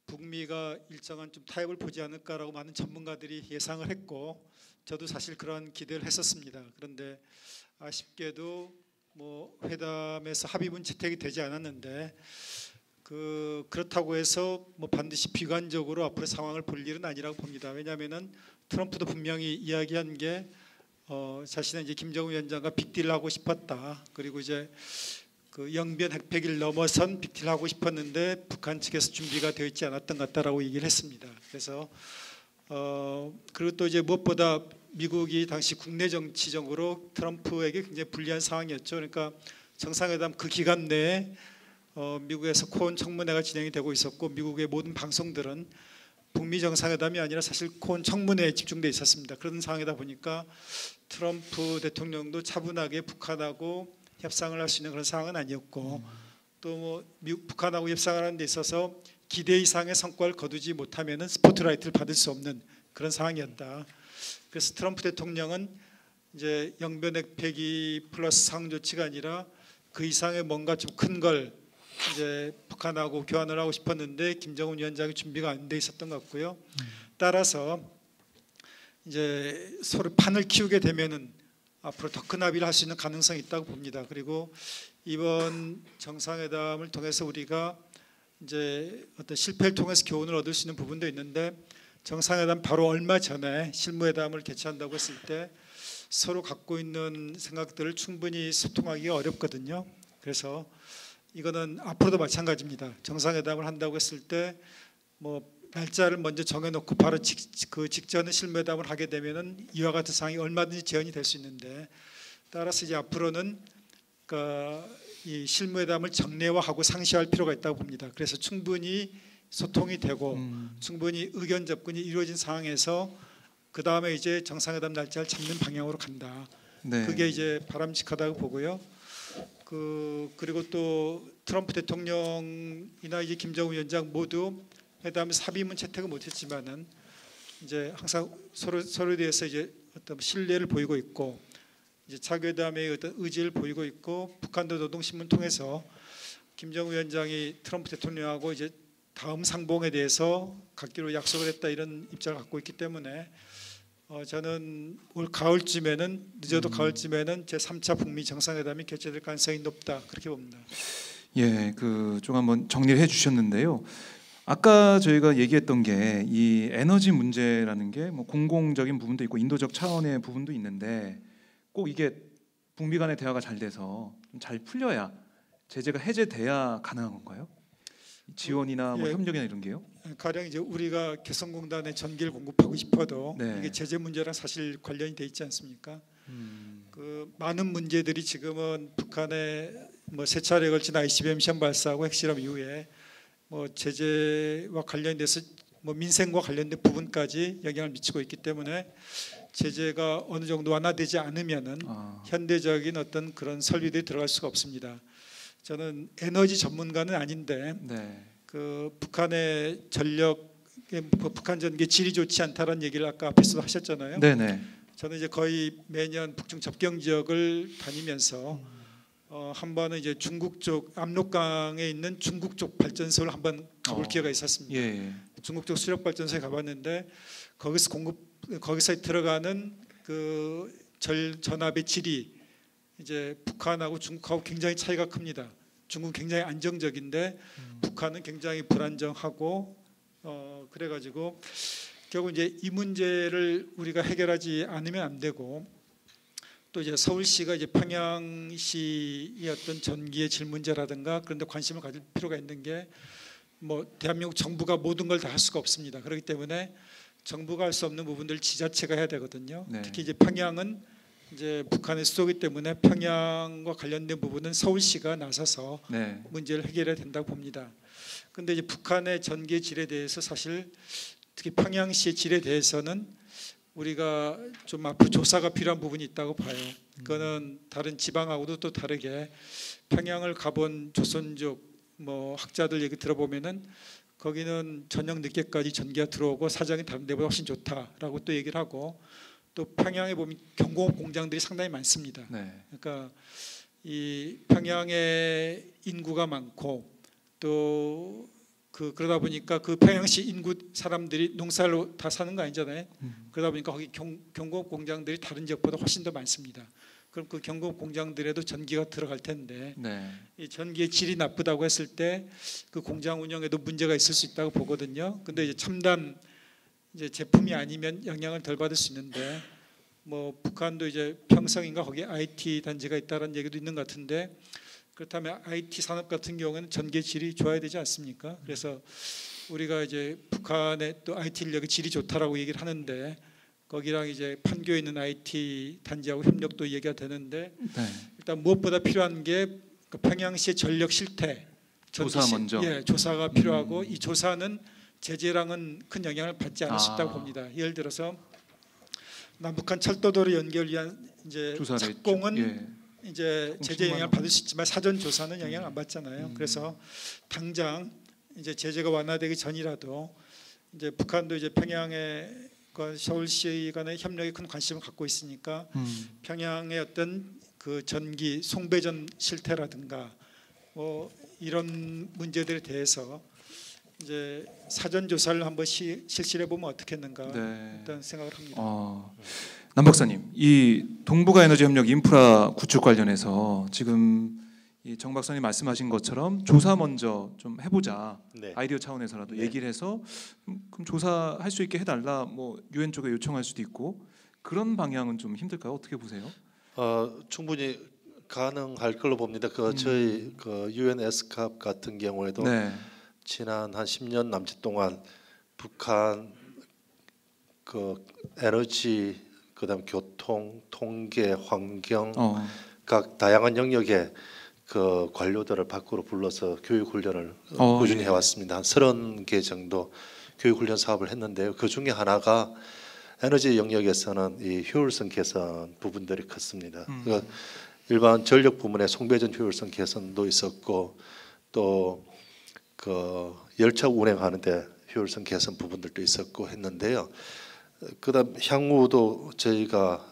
E: 북미가 일정한 좀 타협을 보지 않을까라고 많은 전문가들이 예상을 했고 저도 사실 그런 기대를 했었습니다. 그런데 아쉽게도 뭐 회담에서 합의문 채택이 되지 않았는데 그렇다고 해서 뭐 반드시 비관적으로 앞으로 상황을 볼 일은 아니라고 봅니다. 왜냐하면은 트럼프도 분명히 이야기한 게 자신은 이제 김정은 위원장과 빅딜을 하고 싶었다. 그리고 이제 그 영변 핵폐기를 넘어선 빅딜을 하고 싶었는데 북한 측에서 준비가 되어 있지 않았던 것 같다라고 얘기를 했습니다. 그래서 그리고 또 이제 무엇보다 미국이 당시 국내 정치적으로 트럼프에게 굉장히 불리한 상황이었죠. 그러니까 정상회담 그 기간 내에 미국에서 코온 청문회가 진행이 되고 있었고 미국의 모든 방송들은 북미 정상회담이 아니라 사실 코온 청문회에 집중돼 있었습니다. 그런 상황이다 보니까 트럼프 대통령도 차분하게 북한하고 협상을 할 수 있는 그런 상황은 아니었고 또 뭐 북한하고 협상을 하는 데 있어서 기대 이상의 성과를 거두지 못하면은 스포트라이트를 받을 수 없는 그런 상황이었다. 그래서 트럼프 대통령은 이제 영변핵 폐기 플러스 상응 조치가 아니라 그 이상의 뭔가 좀 큰 걸 이제 북한하고 교환을 하고 싶었는데 김정은 위원장이 준비가 안 돼 있었던 것 같고요. 따라서 이제 서로 판을 키우게 되면은 앞으로 더 큰 합의를 할 수 있는 가능성이 있다고 봅니다. 그리고 이번 정상회담을 통해서 우리가 이제 어떤 실패를 통해서 교훈을 얻을 수 있는 부분도 있는데, 정상회담 바로 얼마 전에 실무회담을 개최한다고 했을 때 서로 갖고 있는 생각들을 충분히 소통하기가 어렵거든요. 그래서 이거는 앞으로도 마찬가지입니다. 정상회담을 한다고 했을 때 뭐 날짜를 먼저 정해놓고 바로 그 직전에 실무회담을 하게 되면은 이와 같은 상황이 얼마든지 재현이 될 수 있는데, 따라서 이제 앞으로는 이 실무회담을 정례화하고 상시할 필요가 있다고 봅니다. 그래서 충분히 소통이 되고 충분히 의견 접근이 이루어진 상황에서 그 다음에 이제 정상회담 날짜를 잡는 방향으로 간다.
A: 네.
E: 그게 이제 바람직하다고 보고요. 그리고 또 트럼프 대통령이나 이제 김정은 위원장 모두 회담에서 합의문 채택을 못했지만은 이제 항상 서로에 대해서 이제 어떤 신뢰를 보이고 있고, 이제 차회담의 어떤 의지를 보이고 있고, 북한도 노동신문 통해서 김정은 위원장이 트럼프 대통령하고 이제 다음 상봉에 대해서 갖기로 약속을 했다, 이런 입장을 갖고 있기 때문에 저는 올 가을쯤에는, 늦어도 가을쯤에는 제3차 북미 정상회담이 개최될 가능성이 높다, 그렇게 봅니다.
A: 예, 좀 한번 정리를 해주셨는데요. 아까 저희가 얘기했던 게 이 에너지 문제라는 게 뭐 공공적인 부분도 있고 인도적 차원의 부분도 있는데, 꼭 이게 북미 간의 대화가 잘 돼서 좀 잘 풀려야, 제재가 해제돼야 가능한 건가요? 지원이나 뭐
E: 예.
A: 협력이나 이런 게요?
E: 가령 이제 우리가 개성공단에 전기를 공급하고 싶어도
A: 네.
E: 이게 제재 문제랑 사실 관련이 돼 있지 않습니까? 그 많은 문제들이 지금은 북한의 뭐 세 차례에 걸친 ICBM 시험 발사하고 핵실험 이후에 뭐 제재와 관련돼서 뭐 민생과 관련된 부분까지 영향을 미치고 있기 때문에 제재가 어느 정도 완화되지 않으면은 현대적인 어떤 그런 설비들이 들어갈 수가 없습니다. 저는 에너지 전문가는 아닌데
A: 네.
E: 그 북한의 북한 전기 질이 좋지 않다라는 얘기를 아까 앞에서도 하셨잖아요.
A: 네네.
E: 저는 이제 거의 매년 북중 접경 지역을 다니면서 한 번은 이제 중국 쪽 압록강에 있는 중국 쪽 발전소를 한번 가볼 기회가 있었습니다.
A: 예.
E: 중국 쪽 수력 발전소에 가봤는데 거기서 들어가는 그 전압의 질이 이제 북한하고 중국하고 굉장히 차이가 큽니다. 중국은 굉장히 안정적인데 북한은 굉장히 불안정하고 그래가지고 결국 이제 이 문제를 우리가 해결하지 않으면 안 되고, 또 이제 서울시가 이제 평양시의 어떤 전기의 질 문제라든가 그런 데 관심을 가질 필요가 있는 게, 뭐 대한민국 정부가 모든 걸 다 할 수가 없습니다. 그렇기 때문에 정부가 할 수 없는 부분들 지자체가 해야 되거든요.
A: 네.
E: 특히 이제 평양은 이제 북한의 수도이기 때문에 평양과 관련된 부분은 서울시가 나서서
A: 네.
E: 문제를 해결해야 된다고 봅니다. 그런데 이제 북한의 전기의 질에 대해서 사실 특히 평양시의 질에 대해서는 우리가 좀 앞으로 조사가 필요한 부분이 있다고 봐요. 그거는 다른 지방하고도 또 다르게 평양을 가본 조선족 뭐 학자들 얘기 들어보면은 거기는 저녁 늦게까지 전기가 들어오고 사정이 다른 데보다 훨씬 좋다라고 또 얘기를 하고, 또 평양에 보면 경공업 공장들이 상당히 많습니다.
A: 네.
E: 그러니까 이 평양에 인구가 많고 또 그러다 보니까 그 평양시 인구 사람들이 농사로 다 사는 거 아니잖아요. 그러다 보니까 거기 경공업 공장들이 다른 지역보다 훨씬 더 많습니다. 그럼 그 경공업 공장들에도 전기가 들어갈 텐데
A: 네.
E: 이 전기의 질이 나쁘다고 했을 때 그 공장 운영에도 문제가 있을 수 있다고 보거든요. 근데 이제 첨단 이제 제품이 아니면 영향을 덜 받을 수 있는데, 뭐 북한도 이제 평성인가 거기에 IT 단지가 있다는 얘기도 있는 것 같은데, 그렇다면 IT 산업 같은 경우에는 전기의 질이 좋아야 되지 않습니까? 그래서 우리가 이제 북한의 또 IT 인력의 질이 좋다라고 얘기를 하는데, 거기랑 이제 판교에 있는 IT 단지하고 협력도 얘기가 되는데,
A: 네.
E: 일단 무엇보다 필요한 게 그 평양시의 전력 실태
A: 조사 먼저.
E: 예, 조사가 필요하고 이 조사는 제재랑은 큰 영향을 받지 않을 수 있다고 봅니다. 예를 들어서 남북한 철도도로 연결 위한 이제
A: 조사를
E: 착공은
A: 예.
E: 이제 제재 영향을 받을 수 있지만 사전 조사는 영향을 안 받잖아요. 그래서 당장 이제 제재가 완화되기 전이라도 이제 북한도 이제 평양에 서울시 간의 협력에 큰 관심을 갖고 있으니까 평양의 어떤 그 전기 송배전 실태라든가 뭐 이런 문제들에 대해서 이제 사전 조사를 한번 실시해 보면 어떻겠는가
A: 네.
E: 일단 생각을 합니다.
A: 남 박사님, 이 동북아 에너지 협력 인프라 구축 관련해서 지금 이 정 박사님 말씀하신 것처럼 조사 먼저 좀 해보자.
C: 네.
A: 아이디어 차원에서라도
C: 네.
A: 얘기를 해서 그럼 조사할 수 있게 해달라. 뭐 유엔 쪽에 요청할 수도 있고 그런 방향은 좀 힘들까요? 어떻게 보세요?
C: 충분히 가능할 걸로 봅니다. 저희 UN 에스캅 같은 경우에도
A: 네.
C: 지난 한 10년 남짓 동안 북한 에너지, 그다음 교통, 통계, 환경 각 다양한 영역의 관료들을 밖으로 불러서 교육 훈련을 꾸준히 해왔습니다. 한 30개 정도 교육 훈련 사업을 했는데요. 그 중에 하나가 에너지 영역에서는 이 효율성 개선 부분들이 컸습니다. 그러니까 일반 전력 부문의 송배전 효율성 개선도 있었고 또 열차 운행하는데 효율성 개선 부분들도 있었고 했는데요. 그다음 향후도 저희가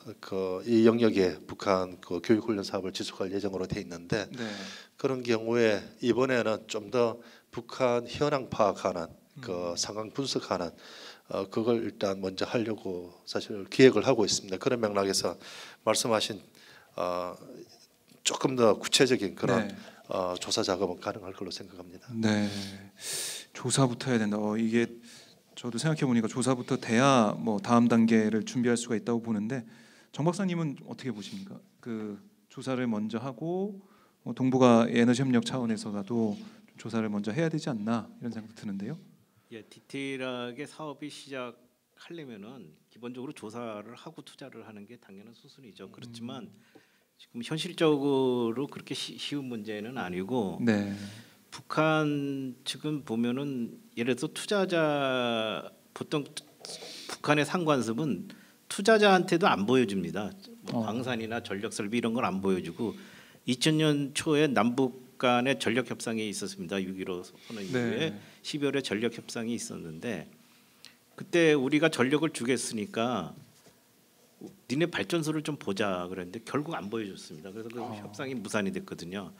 C: 이 영역에 북한 교육 훈련 사업을 지속할 예정으로 돼 있는데
A: 네.
C: 그런 경우에 이번에는 좀 더 북한 현황 파악하는 상황 분석하는 그걸 일단 먼저 하려고 사실 기획을 하고 있습니다. 그런 맥락에서 말씀하신 조금 더 구체적인 그런
A: 네.
C: 조사 작업은 가능할 걸로 생각합니다.
A: 네. 조사부터 해야 된다. 이게 저도 생각해 보니까 조사부터 돼야 뭐 다음 단계를 준비할 수가 있다고 보는데 정 박사님은 어떻게 보십니까? 그 조사를 먼저 하고 뭐 동북아 에너지 협력 차원에서라도 좀 조사를 먼저 해야 되지 않나 이런 생각도 드는데요.
B: 예, 디테일하게 사업이 시작하려면은 기본적으로 조사를 하고 투자를 하는 게 당연한 수순이죠. 그렇지만 지금 현실적으로 그렇게 쉬운 문제는 아니고
A: 네.
B: 북한 지금 보면은 예를 들어서 투자자 보통 북한의 상관습은 투자자한테도 안 보여줍니다. 뭐 광산이나 전력 설비 이런 건 안 보여주고 2000년 초에 남북 간의 전력 협상이 있었습니다. 6.15 선언 이후에 12월에 전력 협상이 있었는데 그때 우리가 전력을 주겠으니까 니네 발전소를 좀 보자 그랬는데 결국 안 보여줬습니다. 그래서 그 협상이 무산이 됐거든요.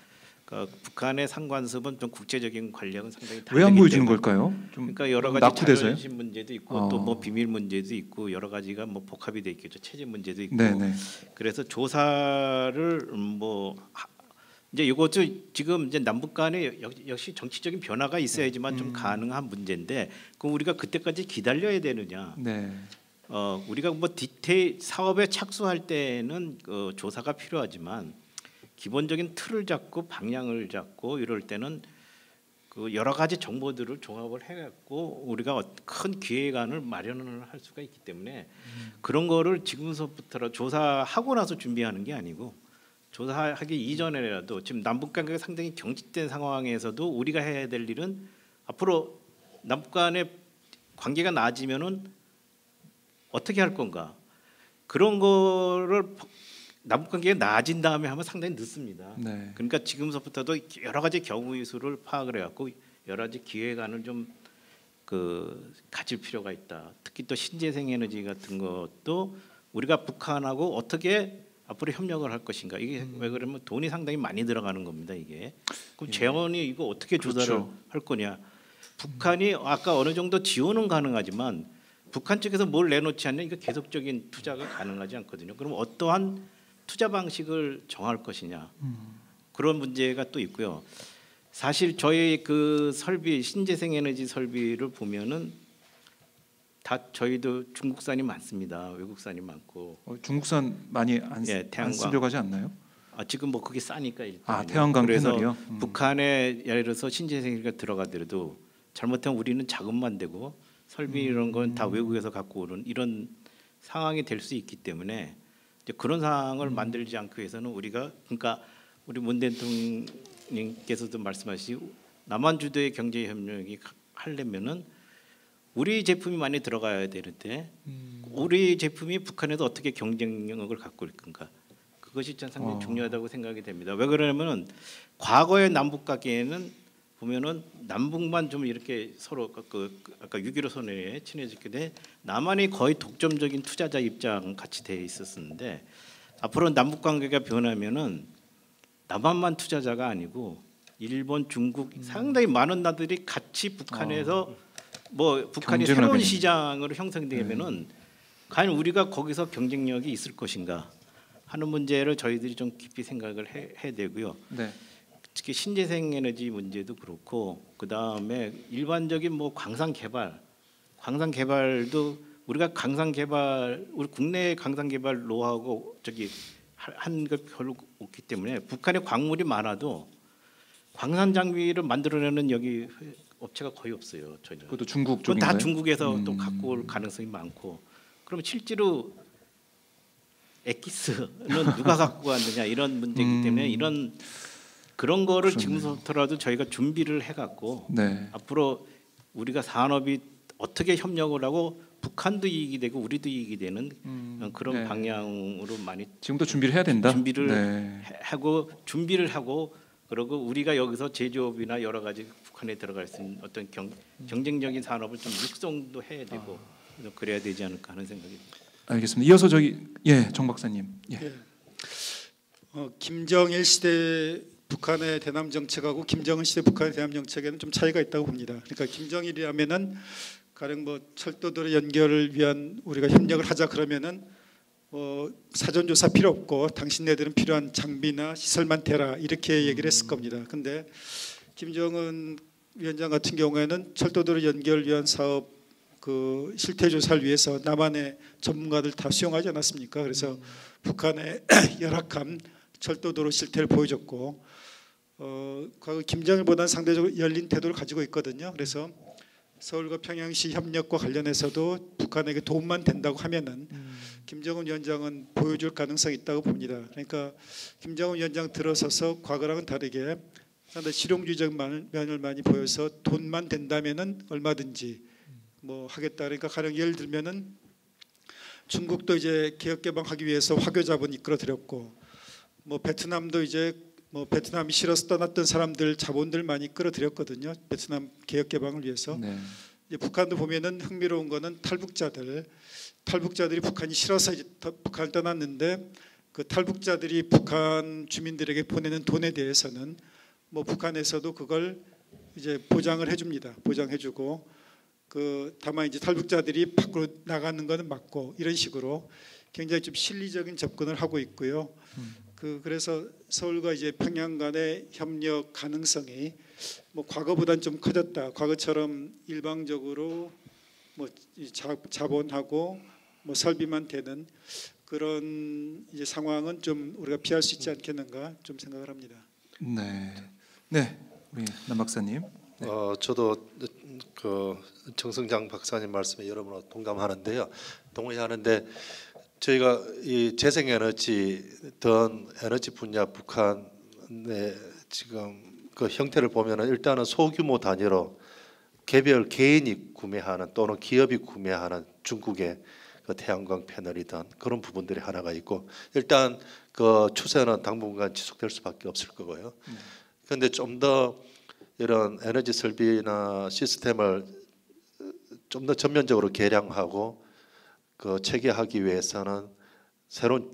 B: 그러니까 북한의 상관습은 좀 국제적인 관력은 상당히
A: 왜 안
B: 다르기
A: 보여주는
B: 때문에
A: 걸까요? 좀
B: 그러니까 여러 가지
A: 낙후돼서요?
B: 자존심 문제도 있고 또 뭐 비밀 문제도 있고 여러 가지가 뭐 복합이 돼 있겠죠. 체제 문제도 있고.
A: 네네.
B: 그래서 조사를 이제 이것도 지금 이제 남북 간에 역시 정치적인 변화가 있어야지만 좀 가능한 문제인데 그럼 우리가 그때까지 기다려야 되느냐?
A: 네.
B: 우리가 뭐 디테일 사업에 착수할 때는 조사가 필요하지만 기본적인 틀을 잡고 방향을 잡고 이럴 때는 그 여러 가지 정보들을 종합을 해갖고 우리가 큰 기획안을 마련을 할 수가 있기 때문에 그런 거를 지금서부터 조사하고 나서 준비하는 게 아니고 조사하기 이전에라도 지금 남북 관계가 상당히 경직된 상황에서도 우리가 해야 될 일은 앞으로 남북 간의 관계가 나아지면은 어떻게 할 건가 그런 거를 남북 관계가 나아진 다음에 하면 상당히 늦습니다.
A: 네.
B: 그러니까 지금서부터도 여러 가지 경우의 수를 파악을 해갖고 여러 가지 기획안을 좀 가질 필요가 있다. 특히 또 신재생 에너지 같은 것도 우리가 북한하고 어떻게 앞으로 협력을 할 것인가. 이게 왜 그러면 돈이 상당히 많이 들어가는 겁니다. 이게 그럼 재원이 이거 어떻게 조사를
A: 그렇죠.
B: 할 거냐. 북한이 아까 어느 정도 지원은 가능하지만 북한 쪽에서 뭘 내놓지 않으면 이거 계속적인 투자가 가능하지 않거든요. 그럼 어떠한 투자 방식을 정할 것이냐 그런 문제가 또 있고요. 사실 저희 그 설비 신재생 에너지 설비를 보면은 다 저희도 중국산이 많습니다. 외국산이 많고.
A: 중국산 많이 안
B: 태양광.
A: 쓰려고 하지 않나요?
B: 지금 뭐 그게 싸니까 일단.
A: 태양광
B: 그래서
A: 패널이요?
B: 북한에 예를 들어서 신재생 에너지가 들어가더라도 잘못하면 우리는 자금만 되고 설비 이런 건 다 외국에서 갖고 오는 이런 상황이 될 수 있기 때문에 이제 그런 상황을 만들지 않기 위해서는 우리가 그러니까 우리 문 대통령께서도 말씀하시지 남한 주도의 경제 협력이 하려면은 우리 제품이 많이 들어가야 되는데 우리 제품이 북한에도 어떻게 경쟁력을 갖고 있을 건가 그것이 참 상당히 중요하다고 생각이 됩니다. 왜 그러냐면은 과거의 남북 관계에는 보면은 남북만 좀 이렇게 서로 아까 6.15 선언에 친해졌게 돼 남한이 거의 독점적인 투자자 입장 같이 돼 있었는데 앞으로 남북 관계가 변하면은 남한만 투자자가 아니고 일본, 중국 상당히 많은 나라들이 같이 북한에서 뭐 북한이
A: 경쟁을
B: 새로운
A: 하겠네.
B: 시장으로 형성되면은 과연 우리가 거기서 경쟁력이 있을 것인가 하는 문제를 저희들이 좀 깊이 생각을 해야 되고요.
A: 네.
B: 특히 신재생 에너지 문제도 그렇고 그 다음에 일반적인 뭐 광산 개발도 우리가 우리 국내 광산 개발 노하우가 한 것 별로 없기 때문에 북한에 광물이 많아도 광산 장비를 만들어내는 여기 업체가 거의 없어요. 전혀.
A: 그것도 중국
B: 그건
A: 쪽인가요?
B: 다 중국에서 또 갖고 올 가능성이 많고. 그럼 실제로 엑기스는 누가 갖고 왔느냐 이런 문제이기 때문에 이런 그런 거를
A: 그렇네.
B: 지금부터라도 저희가 준비를 해갖고
A: 네.
B: 앞으로 우리가 산업이 어떻게 협력을 하고 북한도 이익이 되고 우리도 이익이 되는 그런
A: 네.
B: 방향으로 많이
A: 지금도 준비를 해야 된다.
B: 준비를
A: 네.
B: 하고 그리고 우리가 여기서 제조업이나 여러 가지 북한에 들어갈 수 있는 어떤 경쟁적인 산업을 좀 육성도 해야 되고 그래야 되지 않을까 하는 생각입니다.
A: 알겠습니다. 이어서 정 박사님. 예.
E: 예. 김정일 시대 북한의 대남 정책하고 김정은 시대 북한의 대남 정책에는 좀 차이가 있다고 봅니다. 그러니까 김정일이라면은 가령 뭐 철도도로 연결을 위한 우리가 협력을 하자 그러면은 사전 조사 필요 없고 당신네들은 필요한 장비나 시설만 대라 이렇게 얘기를 했을 겁니다. 근데 김정은 위원장 같은 경우에는 철도도로 연결을 위한 사업 그 실태 조사를 위해서 남한의 전문가들 다 수용하지 않았습니까? 그래서 북한의 열악한 철도도로 실태를 보여줬고 과거 김정일보다는 상대적으로 열린 태도를 가지고 있거든요. 그래서 서울과 평양시 협력과 관련해서도 북한에게 도움만 된다고 하면은 김정은 위원장은 보여줄 가능성이 있다고 봅니다. 그러니까 김정은 위원장 들어서서 과거랑은 다르게 상당히 실용주의적 면을 많이 보여서 돈만 된다면은 얼마든지 뭐 하겠다. 그러니까 가령 예를 들면은 중국도 이제 개혁 개방하기 위해서 화교 자본 이끌어들였고 뭐 베트남도 이제 뭐 베트남이 싫어서 떠났던 사람들 자본들 많이 끌어들였거든요. 베트남 개혁 개방을 위해서.
A: 네.
E: 이제 북한도 보면은 흥미로운 거는 탈북자들이 북한이 싫어서 이제 북한을 떠났는데 그 탈북자들이 북한 주민들에게 보내는 돈에 대해서는 뭐 북한에서도 그걸 이제 보장을 해줍니다. 보장해주고 그 다만 이제 탈북자들이 밖으로 나가는 거는 맞고 이런 식으로 굉장히 좀 실리적인 접근을 하고 있고요. 그래서 서울과 이제 평양 간의 협력 가능성이 뭐 과거보다는 좀 커졌다. 과거처럼 일방적으로 뭐 자본하고 뭐 설비만 되는 그런 이제 상황은 좀 우리가 피할 수 있지 않겠는가 좀 생각을 합니다.
A: 네. 네. 우리 남 박사님. 네.
C: 저도 그 정승장 박사님 말씀에 여러모로 동감하는데요. 동의하는데 저희가 이 재생에너지 등 에너지 분야 북한의 지금 그 형태를 보면은 일단은 소규모 단위로 개별 개인이 구매하는 또는 기업이 구매하는 중국의 그 태양광 패널이든 그런 부분들이 하나가 있고 일단 그 추세는 당분간 지속될 수밖에 없을 거고요. 그런데 좀 더 이런 에너지 설비나 시스템을 좀 더 전면적으로 개량하고 그 체계하기 위해서는 새로운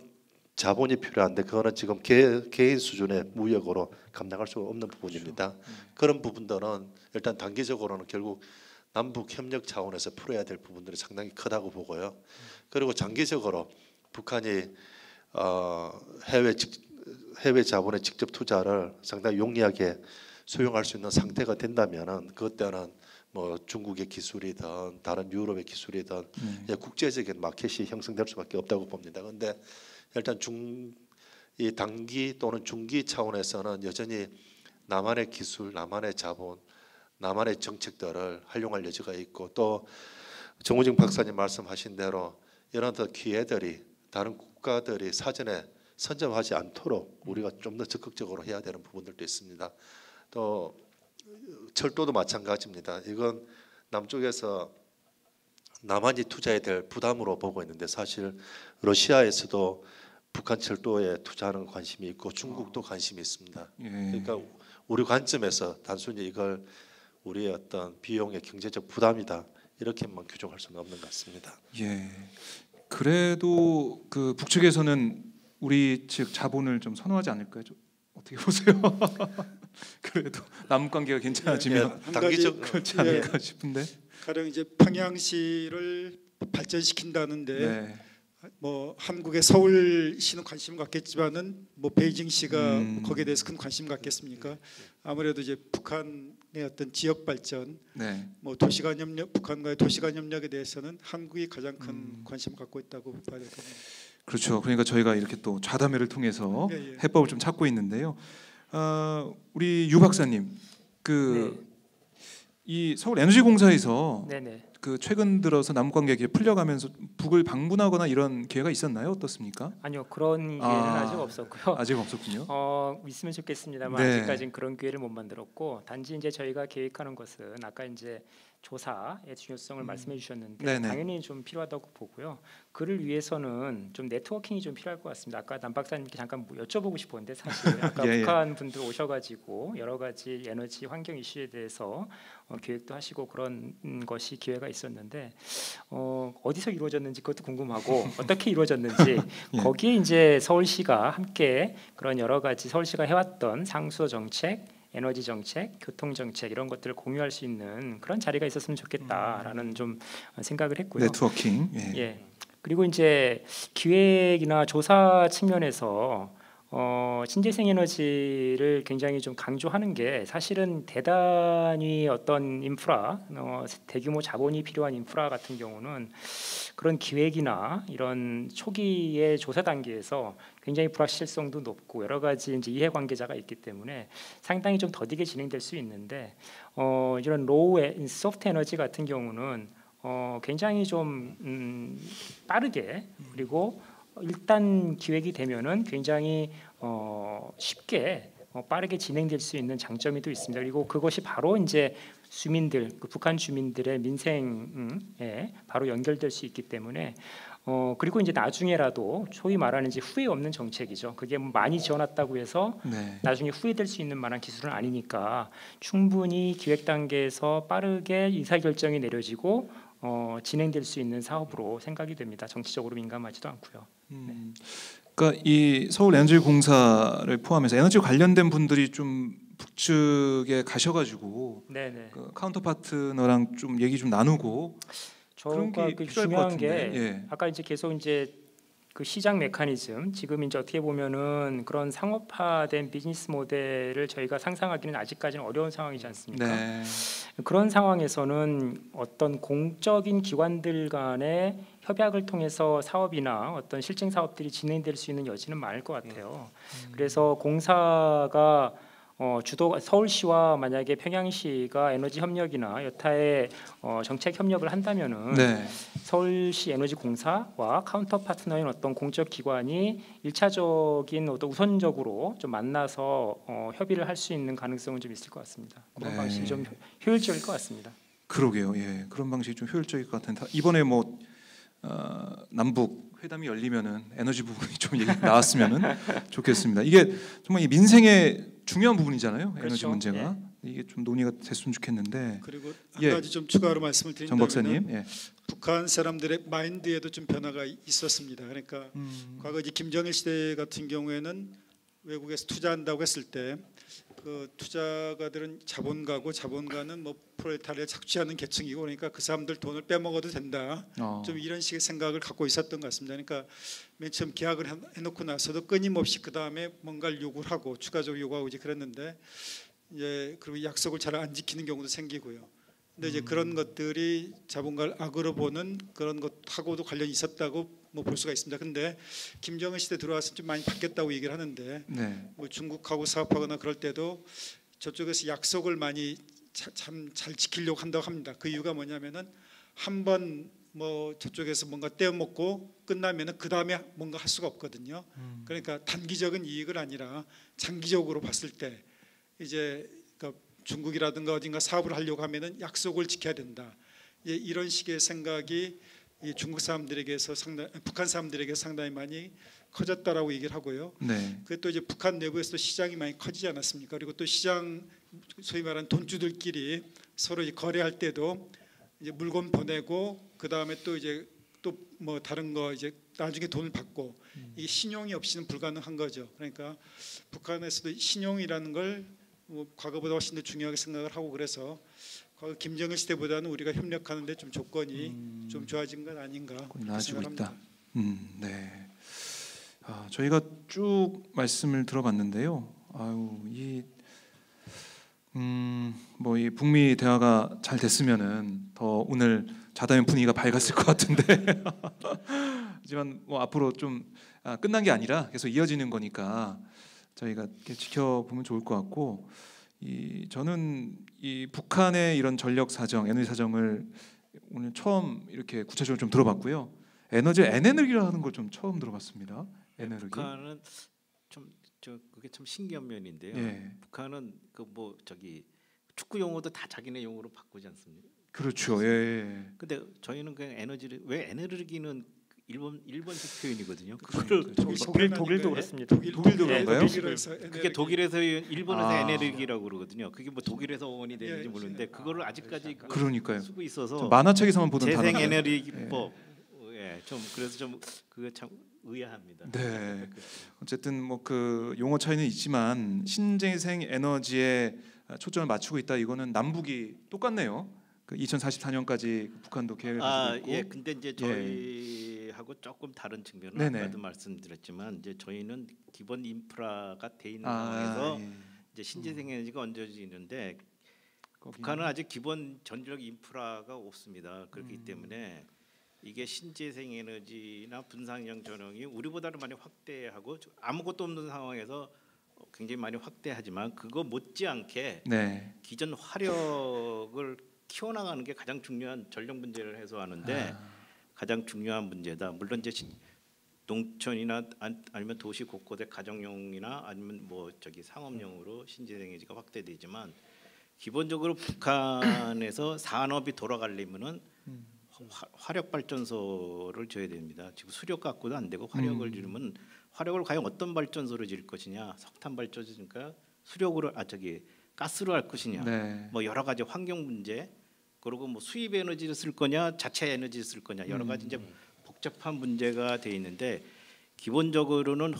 C: 자본이 필요한데 그거는 지금 개인 수준의 무역으로 감당할 수 없는 부분입니다. 그런 부분들은 일단 단기적으로는 결국 남북 협력 차원에서 풀어야 될 부분들이 상당히 크다고 보고요. 그리고 장기적으로 북한이 해외 자본의 직접 투자를 상당히 용이하게 수용할 수 있는 상태가 된다면은 그때는 뭐 중국의 기술이든 다른 유럽의 기술이든 국제적인 마켓이 형성될 수밖에 없다고 봅니다. 그런데 일단 이 단기 또는 중기 차원에서는 여전히 남한의 기술, 남한의 자본, 남한의 정책들을 활용할 여지가 있고 또 정우진 박사님 말씀하신 대로 이런 더 기회들이 다른 국가들이 사전에 선점하지 않도록 우리가 좀 더 적극적으로 해야 되는 부분들도 있습니다. 또 철도도 마찬가지입니다. 이건 남쪽에서 남한이 투자해야 될 부담으로 보고 있는데 사실 러시아에서도 북한 철도에 투자하는 관심이 있고 중국도 관심이 있습니다.
A: 예.
C: 그러니까 우리 관점에서 단순히 이걸 우리의 어떤 비용의 경제적 부담이다 이렇게만 규정할 수는 없는 것 같습니다.
A: 예. 그래도 그 북측에서는 우리 측 자본을 좀 선호하지 않을까요? 좀 어떻게 보세요? 그래도 남북 관계가 괜찮아지면
C: 예,
E: 한
C: 단기적
E: 가지,
A: 그렇지 않을까 싶은데.
E: 가령 이제 평양시를 발전시킨다는데
A: 네.
E: 뭐 한국의 서울시는 관심을 갖겠지만은 뭐 베이징시가 거기에 대해서 큰 관심 갖겠습니까? 아무래도 이제 북한의 어떤 지역 발전,
A: 네.
E: 뭐 도시간 협력, 북한과의 도시간 협력에 대해서는 한국이 가장 큰 관심을 갖고 있다고 봐야 될 겁니다.
A: 그렇죠. 그러니까 저희가 이렇게 또 좌담회를 통해서
E: 예, 예.
A: 해법을 좀 찾고 있는데요. 우리 유 박사님, 이 서울에너지공사에서
D: 네네.
A: 그 최근 들어서 남북관계가 풀려가면서 북을 방문하거나 이런 기회가 있었나요? 어떻습니까?
D: 아니요, 그런 기회는 아직 없었고요.
A: 아직 없었군요.
D: 있으면 좋겠습니다만
A: 네.
D: 아직까지는 그런 기회를 못 만들었고, 단지 이제 저희가 계획하는 것은 아까 이제 조사의 중요성을 말씀해 주셨는데
A: 네네.
D: 당연히 좀 필요하다고 보고요. 그를 위해서는 좀 네트워킹이 좀 필요할 것 같습니다. 아까 남 박사님께 잠깐 여쭤보고 싶었는데 사실 아까
A: 예, 예.
D: 북한 분들 오셔가지고 여러 가지 에너지 환경 이슈에 대해서 계획도 하시고 그런 것이 기회가 있었는데 어디서 이루어졌는지 그것도 궁금하고 어떻게 이루어졌는지
A: 예.
D: 거기에 이제 서울시가 함께 그런 여러 가지 서울시가 해왔던 상수도 정책, 에너지 정책, 교통 정책 이런 것들을 공유할 수 있는 그런 자리가 있었으면 좋겠다라는 좀 생각을 했고요.
A: 네트워킹. 예.
D: 예. 그리고 이제 기획이나 조사 측면에서 신재생 에너지를 굉장히 좀 강조하는 게 사실은 대단히 어떤 인프라, 대규모 자본이 필요한 인프라 같은 경우는 그런 기획이나 이런 초기의 조사 단계에서 굉장히 불확실성도 높고 여러 가지 이제 이해관계자가 있기 때문에 상당히 좀 더디게 진행될 수 있는데 이런 로우 소프트 에너지 같은 경우는 굉장히 좀 빠르게 그리고 일단 기획이 되면은 굉장히 쉽게 빠르게 진행될 수 있는 장점이 또 있습니다. 그리고 그것이 바로 이제 주민들, 북한 주민들의 민생에 바로 연결될 수 있기 때문에 그리고 이제 나중에라도 소위 말하는 이제 후회 없는 정책이죠. 그게 뭐 많이 지어놨다고 해서
A: 네.
D: 나중에 후회될 수 있는 만한 기술은 아니니까 충분히 기획 단계에서 빠르게 의사결정이 내려지고 진행될 수 있는 사업으로 생각이 됩니다. 정치적으로 민감하지도 않고요.
A: 그러니까 이 서울에너지공사를 포함해서 에너지 관련된 분들이 좀 북측에 가셔가지고
D: 네네.
A: 그 카운터 파트너랑 좀 얘기 좀 나누고 그런
D: 저가
A: 게
D: 그
A: 필요할 것
D: 중요한 게
A: 같은데. 예.
D: 아까 이제 계속 이제 그 시장 메커니즘 지금 이제 어떻게 보면은 그런 상업화된 비즈니스 모델을 저희가 상상하기는 아직까지는 어려운 상황이지 않습니까?
A: 네.
D: 그런 상황에서는 어떤 공적인 기관들 간의 협약을 통해서 사업이나 어떤 실증 사업들이 진행될 수 있는 여지는 많을 것 같아요. 그래서 공사가 주도 서울시와 만약에 평양시가 에너지 협력이나 여타의 정책 협력을 한다면은
A: 네.
D: 서울시 에너지공사와 카운터 파트너인 어떤 공적 기관이 일차적인 어떤 우선적으로 좀 만나서 협의를 할 수 있는 가능성은 좀 있을 것 같습니다. 그런
A: 네.
D: 방식이 좀 효율적일 것 같습니다.
A: 그러게요. 예. 그런 방식이 좀 효율적일 것 같은데 이번에 뭐 남북 회담이 열리면은 에너지 부분이 좀 얘기 나왔으면은 좋겠습니다. 이게 정말 이 민생의 중요한 부분이잖아요. 에너지
D: 그렇죠.
A: 문제가 이게 좀 논의가 됐으면 좋겠는데.
E: 그리고 한
A: 예.
E: 가지 좀 추가로 말씀을
A: 정
E: 드린다면
A: 박사님. 예.
E: 북한 사람들의 마인드에도 좀 변화가 있었습니다. 그러니까 과거 이제 김정일 시대 같은 경우에는 외국에서 투자한다고 했을 때 그 투자가들은 자본가는 뭐 프롤레타리아 착취하는 계층이고 그러니까 그 사람들 돈을 빼먹어도 된다. 좀 이런 식의 생각을 갖고 있었던 것 같습니다. 그러니까 맨 처음 계약을 해놓고 나서도 끊임없이 그 다음에 뭔가를 요구를 하고 추가적으로 요구하고 이제 그랬는데 이제 그리고 약속을 잘 안 지키는 경우도 생기고요. 근데 이제 그런 것들이 자본가를 악으로 보는 그런 것하고도 관련이 있었다고 뭐 볼 수가 있습니다. 근데 김정은 시대 들어와서 좀 많이 바뀌었다고 얘기를 하는데
A: 네.
E: 뭐 중국하고 사업하거나 그럴 때도 저쪽에서 약속을 많이 참 잘 지키려고 한다고 합니다. 그 이유가 뭐냐면은 한번 뭐 저쪽에서 뭔가 떼어먹고 끝나면은 그 다음에 뭔가 할 수가 없거든요. 그러니까 단기적인 이익을 아니라 장기적으로 봤을 때 이제 그러니까 중국이라든가 어딘가 사업을 하려고 하면은 약속을 지켜야 된다. 이런 식의 생각이 이 중국 사람들에게서 북한 사람들에게 상당히 많이 커졌다라고 얘기를 하고요.
A: 네.
E: 그또 이제 북한 내부에서도 시장이 많이 커지지 않았습니까? 그리고 또 시장 소위 말하는 돈주들끼리 서로 거래할 때도 이제 물건 보내고 그 다음에 또 이제 또 뭐 다른 거 이제 나중에 돈을 받고 이게 신용이 없이는 불가능한 거죠. 그러니까 북한에서도 신용이라는 걸 뭐 과거보다 훨씬 더 중요하게 생각을 하고 그래서 과거 김정일 시대보다는 우리가 협력하는데 좀 조건이 좀 좋아진 건 아닌가 그렇게
A: 나아지고 있다.
E: 생각합니다.
A: 네. 저희가 쭉 말씀을 들어봤는데요. 뭐 이 북미 대화가 잘 됐으면은 더 오늘 자다면 분위기가 밝았을 것 같은데 하지만 뭐 앞으로 좀 끝난 게 아니라 계속 이어지는 거니까 저희가 이렇게 지켜보면 좋을 것 같고 저는 이 북한의 이런 전력 사정, 에너지 사정을 오늘 처음 이렇게 구체적으로 좀 들어봤고요. N에너지라는 걸 좀 처음 들어봤습니다. 에너지.
B: 북한은 그게 참 신기한 면인데요.
A: 예.
B: 북한은 그 뭐 저기 축구 용어도 다 자기네 용어로 바꾸지 않습니까?
A: 그렇죠. 예.
B: 근데 저희는 그냥 왜 에너지는 일본식 표현이거든요.
A: 그렇죠.
D: 독일도 그렇습니다.
A: 독일도 그런가요?
B: 그게 독일에서 일본에서
A: 아.
B: 에네르기라고 그러거든요. 그게 뭐 독일에서 원이 되는지
E: 예,
B: 모르는데 그거를 아직까지
A: 그러니까요.
B: 쓰고 있어서
A: 좀 만화책에서만 보던
B: 재생
A: 단어인데.
B: 에너지법 좀 그래서 좀 그게 참 의아합니다.
A: 네. 어쨌든 뭐 그 용어 차이는 있지만 신재생 에너지에 초점을 맞추고 있다. 이거는 남북이 똑같네요. 그 2044년까지 북한도 계획을 가지고 있고.
B: 예. 근데 이제 저희하고 조금 다른 측면은
A: 네네.
B: 아까도 말씀드렸지만 이제 저희는 기본 인프라가 돼 있는 상황에서
A: 예.
B: 이제 신재생 에너지가 얹어지는데
A: 거기.
B: 북한은 아직 기본 전력 인프라가 없습니다. 그렇기 때문에 이게 신재생 에너지나 분산형 전형이 우리보다는 많이 확대하고 아무것도 없는 상황에서 굉장히 많이 확대하지만 그거 못지않게
A: 네.
B: 기존 화력을 키워나가는 게 가장 중요한 전력 문제를 해소하는데 가장 중요한 문제다. 물론 이제 농촌이나 아니면 도시 곳곳의 가정용이나 아니면 뭐 저기 상업용으로 신재생 에너지가 확대되지만 기본적으로 북한에서 산업이 돌아가려면은 화력 발전소를 줘야 됩니다. 지금 수력 갖고도 안 되고 화력을 주려면 화력을 과연 어떤 발전소를 지을 것이냐, 석탄 발전소니까 수력으로 가스로 할 것이냐,
A: 네.
B: 뭐 여러 가지 환경 문제, 그리고 뭐 수입 에너지를 쓸 거냐, 자체 에너지를 쓸 거냐 여러 가지 이제 복잡한 문제가 돼 있는데 기본적으로는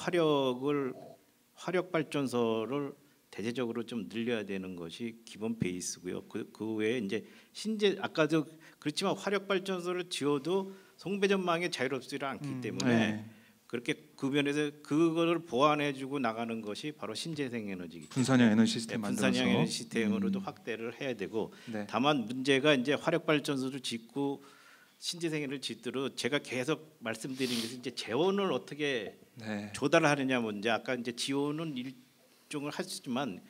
B: 화력 발전소를 대대적으로 좀 늘려야 되는 것이 기본 베이스고요. 그 외에 이제 아까도 그렇지만 화력 발전소를 지어도 송배전망에 자유롭지를 않기 때문에
A: 네.
B: 그렇게 그 면에서 그거를 보완해주고 나가는 것이 바로 신재생 에너지이기 때문에
A: 분산형 에너지 시스템 만들어서
B: 분산형 에너지 시스템으로도 확대를 해야 되고
A: 네.
B: 다만 문제가 이제 화력 발전소를 짓고 신재생 에너지 짓도록 제가 계속 말씀드린 것은 이제 재원을 어떻게
A: 네.
B: 조달하느냐 문제. 아까 이제 지원은 일종을 할 수 있지만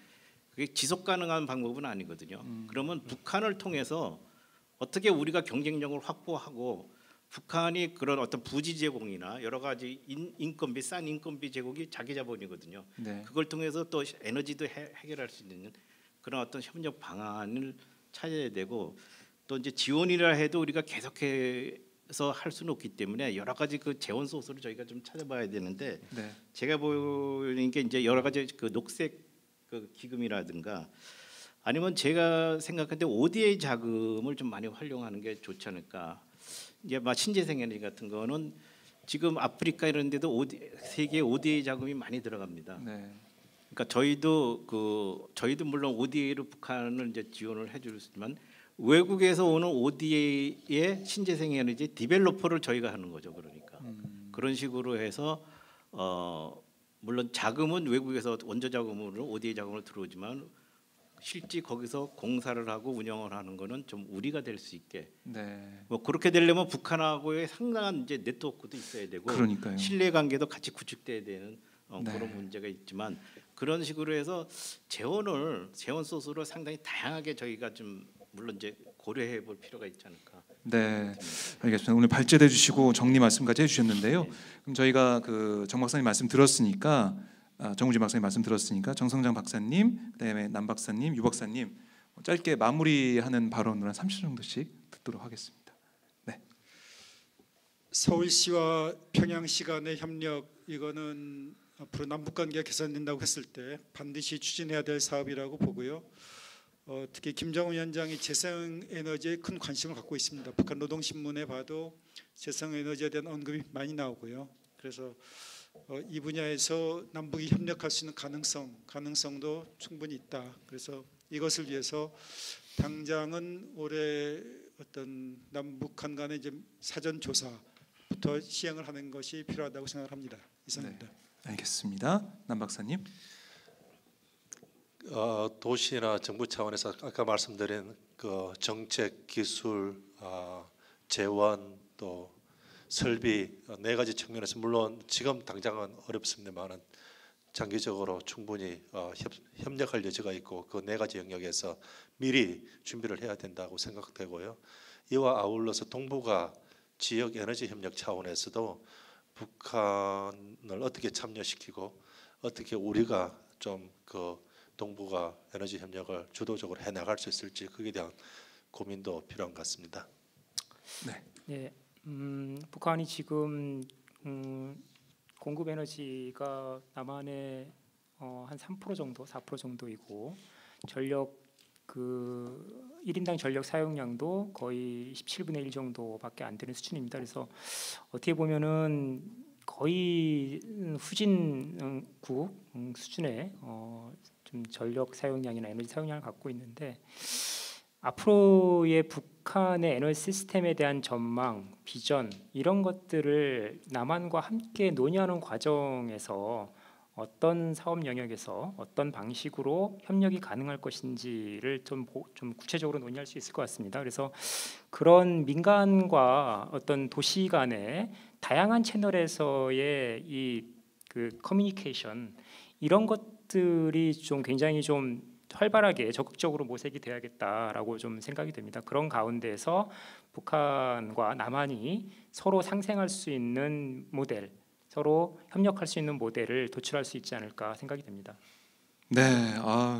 B: 그게 지속 가능한 방법은 아니거든요. 그러면 북한을 통해서 어떻게 우리가 경쟁력을 확보하고 북한이 그런 어떤 부지 제공이나 여러 가지 인건비 싼 인건비 제공이 자기 자본이거든요.
A: 네.
B: 그걸 통해서 또 에너지도 해결할 수 있는 그런 어떤 협력 방안을 찾아야 되고 또 이제 지원이라 해도 우리가 계속해서 할 수는 없기 때문에 여러 가지 그 재원 소스를 저희가 좀 찾아봐야 되는데
A: 네.
B: 제가 보는 게 이제 여러 가지 그 녹색 그 기금이라든가 아니면 제가 생각할 때 ODA 자금을 좀 많이 활용하는 게 좋지 않을까. 이제 막 신재생 에너지 같은 거는 지금 아프리카 이런 데도 세계 ODA 자금이 많이 들어갑니다.
A: 네.
B: 그러니까 저희도 물론 ODA로 북한을 이제 지원을 해주지만 외국에서 오는 ODA의 신재생 에너지 디벨로퍼를 저희가 하는 거죠. 그러니까 그런 식으로 해서 물론 자금은 외국에서 원조 자금으로 ODA 자금으로 들어오지만 실제 거기서 공사를 하고 운영을 하는 거는 좀 우리가 될 수 있게
A: 네.
B: 뭐 그렇게 되려면 북한하고의 상당한 이제 네트워크도 있어야 되고
A: 그러니까요.
B: 신뢰 관계도 같이 구축돼야 되는
A: 네.
B: 그런 문제가 있지만 그런 식으로 해서 재원 소스로 상당히 다양하게 저희가 좀 물론 이제 고려해 볼 필요가 있지 않을까.
A: 네, 알겠습니다. 오늘 발제해 주시고 정리 말씀까지 해주셨는데요. 그럼 저희가 그 정 박사님 말씀 들었으니까 정우진 박사님 말씀 들었으니까 정성장 박사님, 그다음에 남 박사님, 유 박사님 짧게 마무리하는 발언으로 한 30초 정도씩 듣도록 하겠습니다. 네.
E: 서울시와 평양시 간의 협력 이거는 앞으로 남북 관계가 개선된다고 했을 때 반드시 추진해야 될 사업이라고 보고요. 특히 김정은 위원장이 재생에너지에 큰 관심을 갖고 있습니다. 북한 노동신문에 봐도 재생에너지에 대한 언급이 많이 나오고요. 그래서 이 분야에서 남북이 협력할 수 있는 가능성도 충분히 있다. 그래서 이것을 위해서 당장은 올해 어떤 남북한 간의 이제 사전 조사부터 시행을 하는 것이 필요하다고 생각합니다. 이상입니다.
A: 네, 알겠습니다. 남 박사님.
C: 도시나 정부 차원에서 아까 말씀드린 그 정책, 기술, 재원 또 설비 네 가지 측면에서 물론 지금 당장은 어렵습니다만은 장기적으로 충분히 협력할 여지가 있고 그 네 가지 영역에서 미리 준비를 해야 된다고 생각되고요. 이와 아울러서 동북아 지역 에너지 협력 차원에서도 북한을 어떻게 참여시키고 어떻게 우리가 좀 그 동북아 에너지 협력을 주도적으로 해 나갈 수 있을지 그에 대한 고민도 필요한 것 같습니다.
A: 네.
D: 네, 북한이 지금 공급 에너지가 남한의 한 3% 정도, 4% 정도이고 전력 그 1인당 전력 사용량도 거의 17분의 1 정도밖에 안 되는 수준입니다. 그래서 어떻게 보면은 거의 후진국 수준의 좀 전력 사용량이나 에너지 사용량을 갖고 있는데 앞으로의 북한의 에너지 시스템에 대한 전망, 비전 이런 것들을 남한과 함께 논의하는 과정에서 어떤 사업 영역에서 어떤 방식으로 협력이 가능할 것인지를 좀 구체적으로 논의할 수 있을 것 같습니다. 그래서 그런 민간과 어떤 도시 간의 다양한 채널에서의 이 그 커뮤니케이션 이런 것들이 좀 굉장히 좀 활발하게 적극적으로 모색이 돼야겠다라고 좀 생각이 됩니다. 그런 가운데에서 북한과 남한이 서로 상생할 수 있는 모델, 서로 협력할 수 있는 모델을 도출할 수 있지 않을까 생각이 됩니다.
A: 네,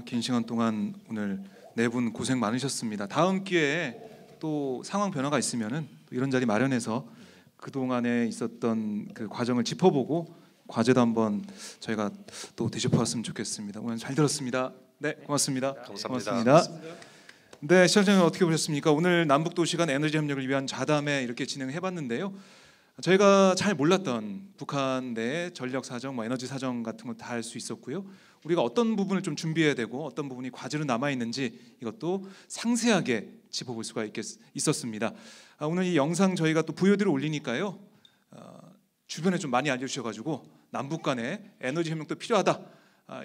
A: 긴 시간 동안 오늘 네 분 고생 많으셨습니다. 다음 기회에 또 상황 변화가 있으면은 이런 자리 마련해서 그 동안에 있었던 그 과정을 짚어보고 과제도 한번 저희가 또 되짚어봤으면 좋겠습니다. 오늘 잘 들었습니다. 네, 고맙습니다.
C: 감사합니다.
A: 고맙습니다. 네, 시청자님 어떻게 보셨습니까? 오늘 남북도시 간 에너지 협력을 위한 자담회 이렇게 진행해봤는데요. 저희가 잘 몰랐던 북한 내 전력 사정, 에너지 사정 같은 거 다 알 수 있었고요. 우리가 어떤 부분을 좀 준비해야 되고 어떤 부분이 과제로 남아 있는지 이것도 상세하게 짚어볼 수가 있었습니다. 오늘 이 영상 저희가 또 VOD로 올리니까요. 주변에 좀 많이 알려주셔가지고 남북 간의 에너지 협력도 필요하다.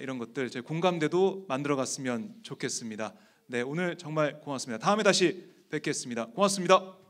A: 이런 것들 제 공감대도 만들어갔으면 좋겠습니다. 네, 오늘 정말 고맙습니다. 다음에 다시 뵙겠습니다. 고맙습니다.